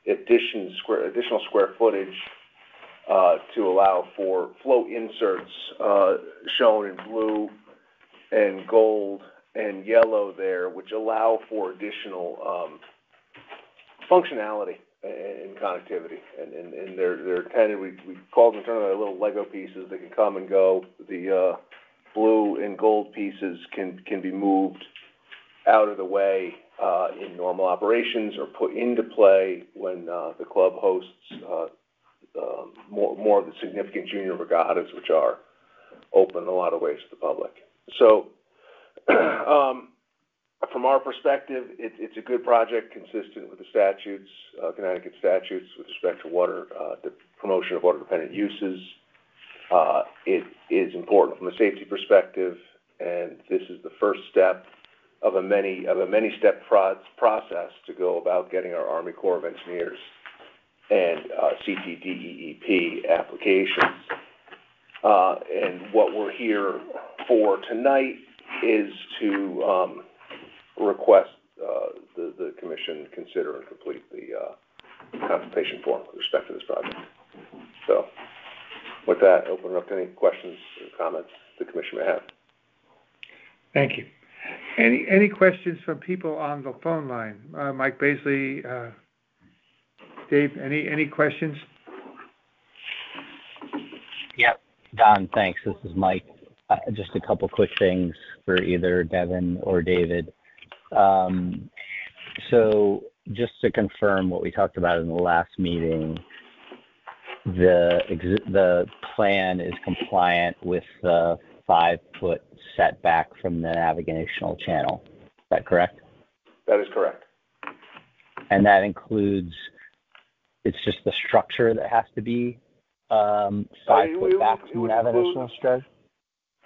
additional square footage to allow for float inserts shown in blue and gold and yellow there, which allow for additional functionality and connectivity. And they're intended, we call them internally little Lego pieces that can come and go. The blue and gold pieces can be moved out of the way in normal operations or put into play when the club hosts more of the significant junior regattas, which are open in a lot of ways to the public. So from our perspective, it's a good project consistent with the statutes, Connecticut statutes with respect to water, the promotion of water-dependent uses. It is important from a safety perspective, and this is the first step of a many-step process to go about getting our Army Corps of Engineers and CTDEEP applications. And what we're here for tonight is to request the Commission consider and complete the consultation form with respect to this project. So with that, open it up to any questions or comments the Commission may have. Thank you. Any questions from people on the phone line? Mike Baisley, Dave, any questions? Yep, Don, thanks. This is Mike. Just a couple quick things for either Devin or David. So just to confirm what we talked about in the last meeting, the plan is compliant with the 5-foot setback from the navigational channel. Is that correct? That is correct. And that includes, it's just the structure that has to be 5 foot back from the navigational stretch?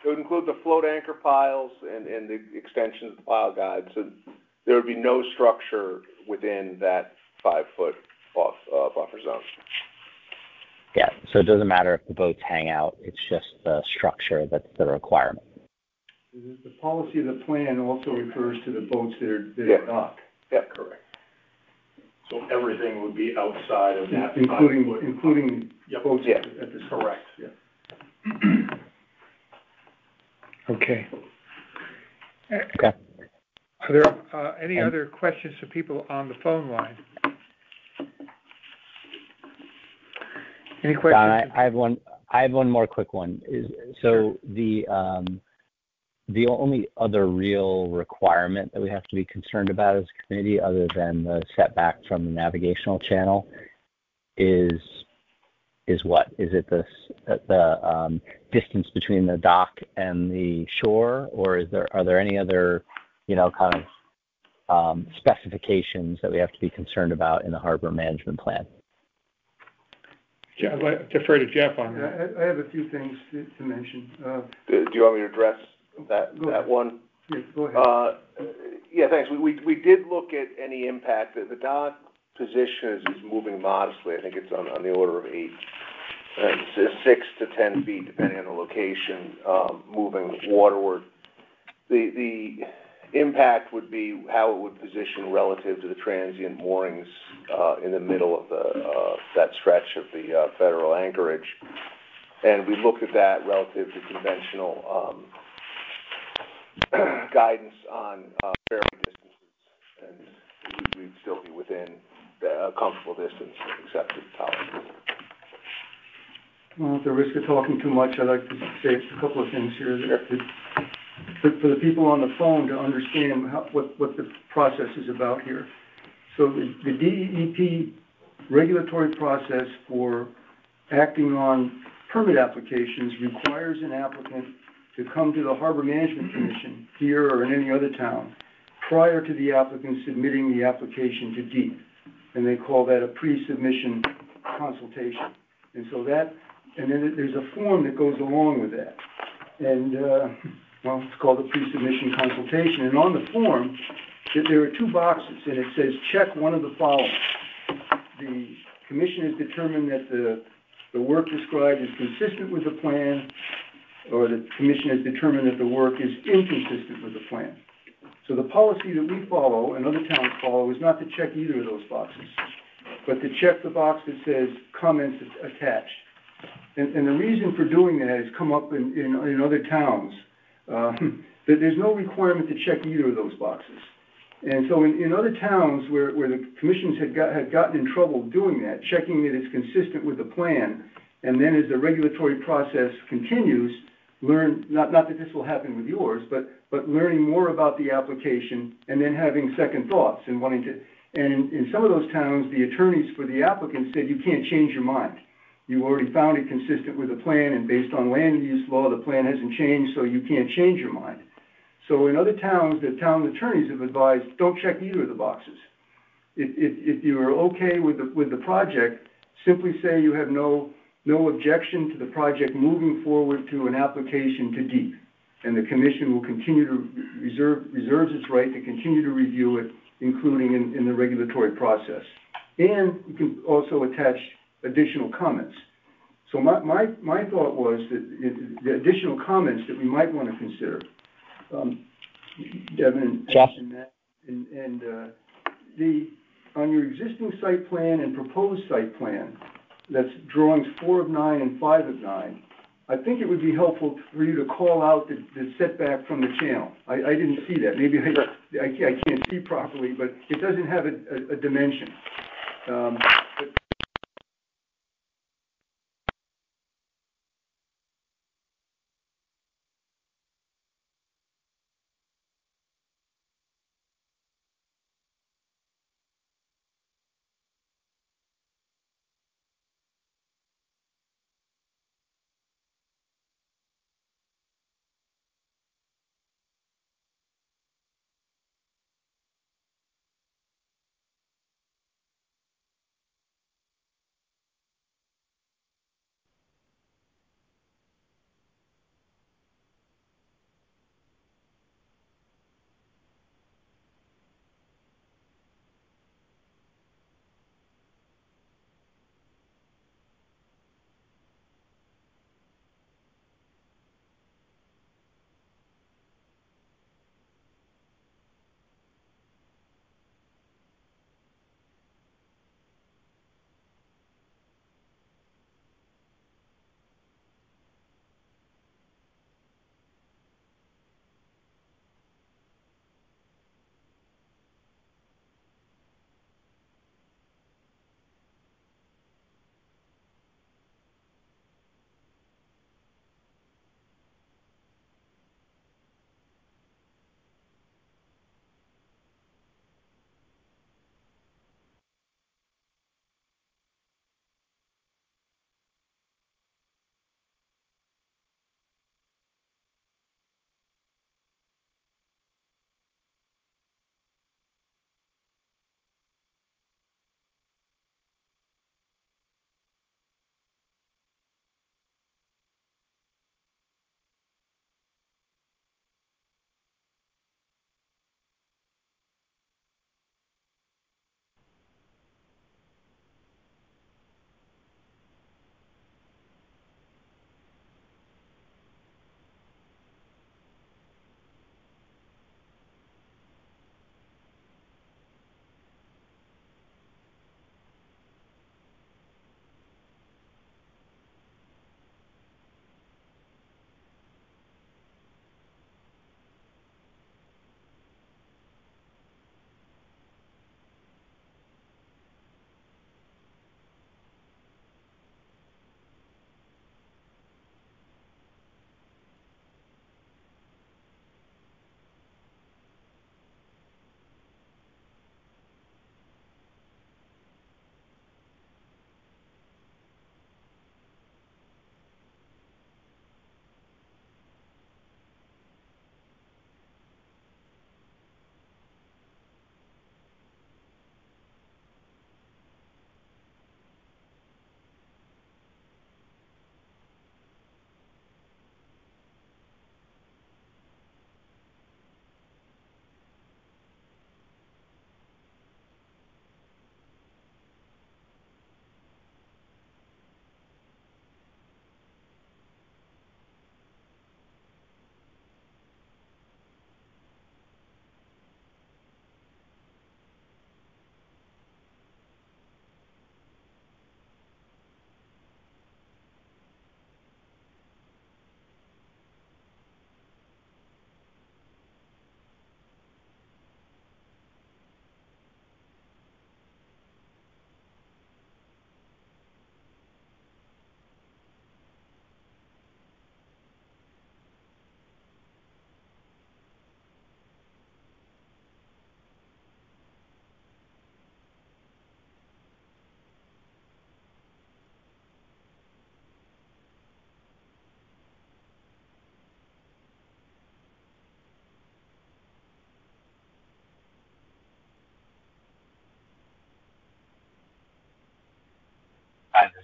It would include the float anchor piles and the extensions of the pile guides. So there would be no structure within that 5-foot buffer zone. Yeah, so it doesn't matter if the boats hang out, it's just the structure that's the requirement. The policy of the plan also refers to the boats that are docked. Yeah, correct. So everything would be outside of that. Including boats Yeah. at the Correct. Yeah. Okay. Okay. Are there any other questions for people on the phone line? Any questions? Don, I have one more quick one. So the only other real requirement that we have to be concerned about as a committee, other than the setback from the navigational channel, is what? Is it the distance between the dock and the shore, or are there any other, kind of specifications that we have to be concerned about in the harbor management plan? I'll defer to Jeff on that. I have a few things to mention. Do you want me to address that one? Yes, go ahead. Yeah, thanks. We did look at any impact. The dock position is moving modestly. I think it's on the order of 6 to 10 feet, depending on the location, moving waterward. The impact would be how it would position relative to the transient moorings in the middle of that stretch of the federal anchorage. And we looked at that relative to conventional guidance on ferry distances, and we'd still be within a comfortable distance of accepted tolerance. Well, at the risk of talking too much, I'd like to say a couple of things here. For the people on the phone to understand what the process is about here. So the DEP regulatory process for acting on permit applications requires an applicant to come to the Harbor Management Commission here or in any other town prior to the applicant submitting the application to DEP. And they call that a pre-submission consultation. And so and then there's a form that goes along with that. And, well, it's called a pre-submission consultation. And on the form, there are 2 boxes, and it says check one of the following. The commission has determined that the work described is consistent with the plan, or the commission has determined that the work is inconsistent with the plan. So the policy that we follow and other towns follow is not to check either of those boxes, but to check the box that says comments attached. And the reason for doing that has come up in other towns, that there's no requirement to check either of those boxes. And so in other towns where the commissions had gotten in trouble doing that, checking that it's consistent with the plan, and then as the regulatory process continues, learn, not that this will happen with yours, but learning more about the application and then having second thoughts and wanting to, and in some of those towns, the attorneys for the applicant said, you can't change your mind. You already found it consistent with the plan, and based on land use law, the plan hasn't changed, so you can't change your mind. So in other towns, the town attorneys have advised, don't check either of the boxes. If you are okay with the project, simply say you have no objection to the project moving forward to an application to DEP. And the commission will continue to reserves its right to continue to review it, including in the regulatory process. And you can also attach additional comments. So my thought was that the additional comments that we might want to consider, Devin and on your existing site plan and proposed site plan, that's drawings 4 of 9 and 5 of 9, I think it would be helpful for you to call out the setback from the channel. I didn't see that. Maybe I can't see properly, but it doesn't have a dimension.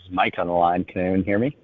is Mike on the line. Can anyone hear me?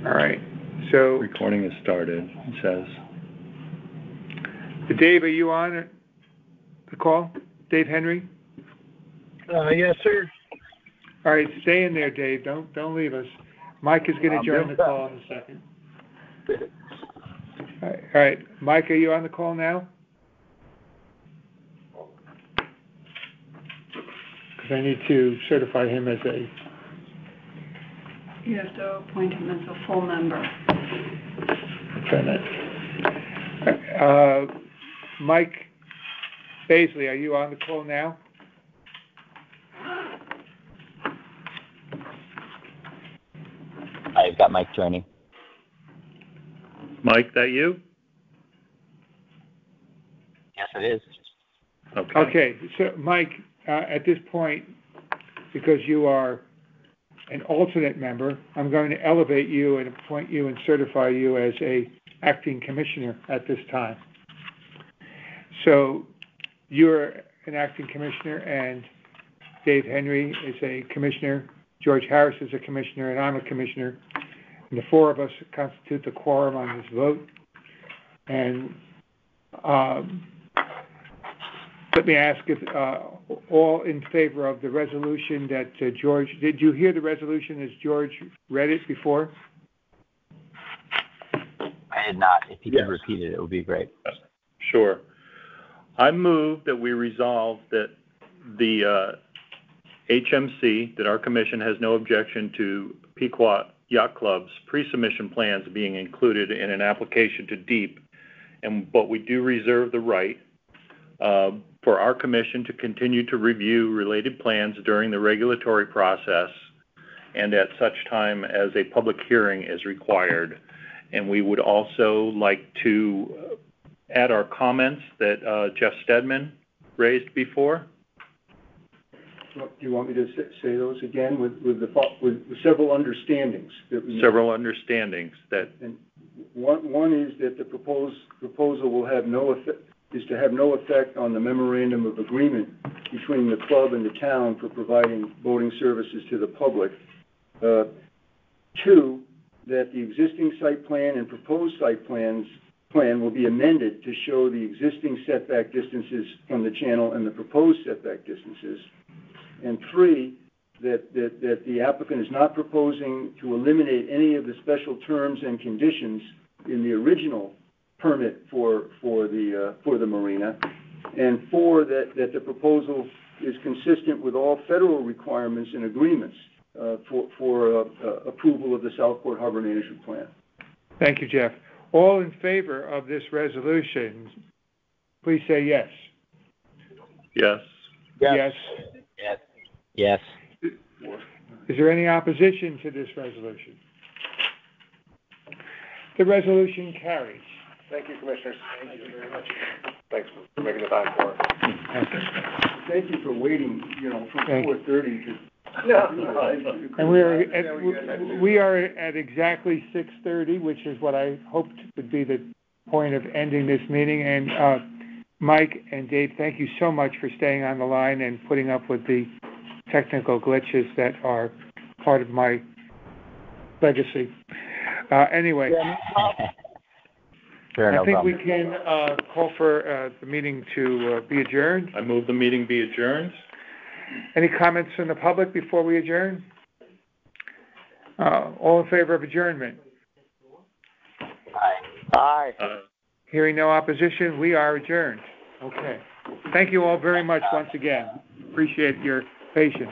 All right, so. Recording has started, it says. Dave, are you on the call? Dave Henry? Yes, sir. All right, stay in there, Dave. Don't leave us. Mike is going to join the call in a second. All right, Mike, are you on the call now? Because I need to certify him as a... You have to appoint him as a full member. Mike Baisley, are you on the call now? I've got Mike joining. Mike, that you? Yes, it is. Okay, so Mike, at this point, because you are an alternate member, I'm going to elevate you and appoint you and certify you as a acting commissioner at this time. So you're an acting commissioner and Dave Henry is a commissioner, George Harris is a commissioner, and I'm a commissioner. And the four of us constitute the quorum on this vote. And let me ask if all in favor of the resolution that George, did you hear the resolution as George read it before? I did not. If you could repeat it, it would be great. Sure. I move that we resolve that the HMC, that our commission has no objection to Pequot Yacht Club's pre-submission plans being included in an application to DEEP, but we do reserve the right for our commission to continue to review related plans during the regulatory process and at such time as a public hearing is required. And we would also like to add our comments that Jeff Stedman raised before. Do you want me to say those again with several understandings? Several understandings that. And one is that the proposal will have no effect, is to have no effect on the memorandum of agreement between the club and the town for providing boating services to the public. Two, that the existing site plan and proposed site plan will be amended to show the existing setback distances from the channel and the proposed setback distances. And three, that the applicant is not proposing to eliminate any of the special terms and conditions in the original permit for the marina. And four, that the proposal is consistent with all federal requirements and agreements for approval of the Southport Harbor Management Plan. Thank you, Jeff. All in favor of this resolution, please say yes. Yes. Yes. Yes. Yes. Is there any opposition to this resolution? The resolution carries. Thank you, Commissioners. Thank you very much. Thanks for making the time for us. Thank you for waiting, from 4:30 to. And we are at exactly 6:30, which is what I hoped would be the point of ending this meeting. And Mike and Dave, thank you so much for staying on the line and putting up with the technical glitches that are part of my legacy. Anyway, I think we can call for the meeting to be adjourned. I move the meeting be adjourned. Any comments from the public before we adjourn? All in favor of adjournment? Aye. Hearing no opposition, we are adjourned. Okay. Thank you all very much once again. Appreciate your patience.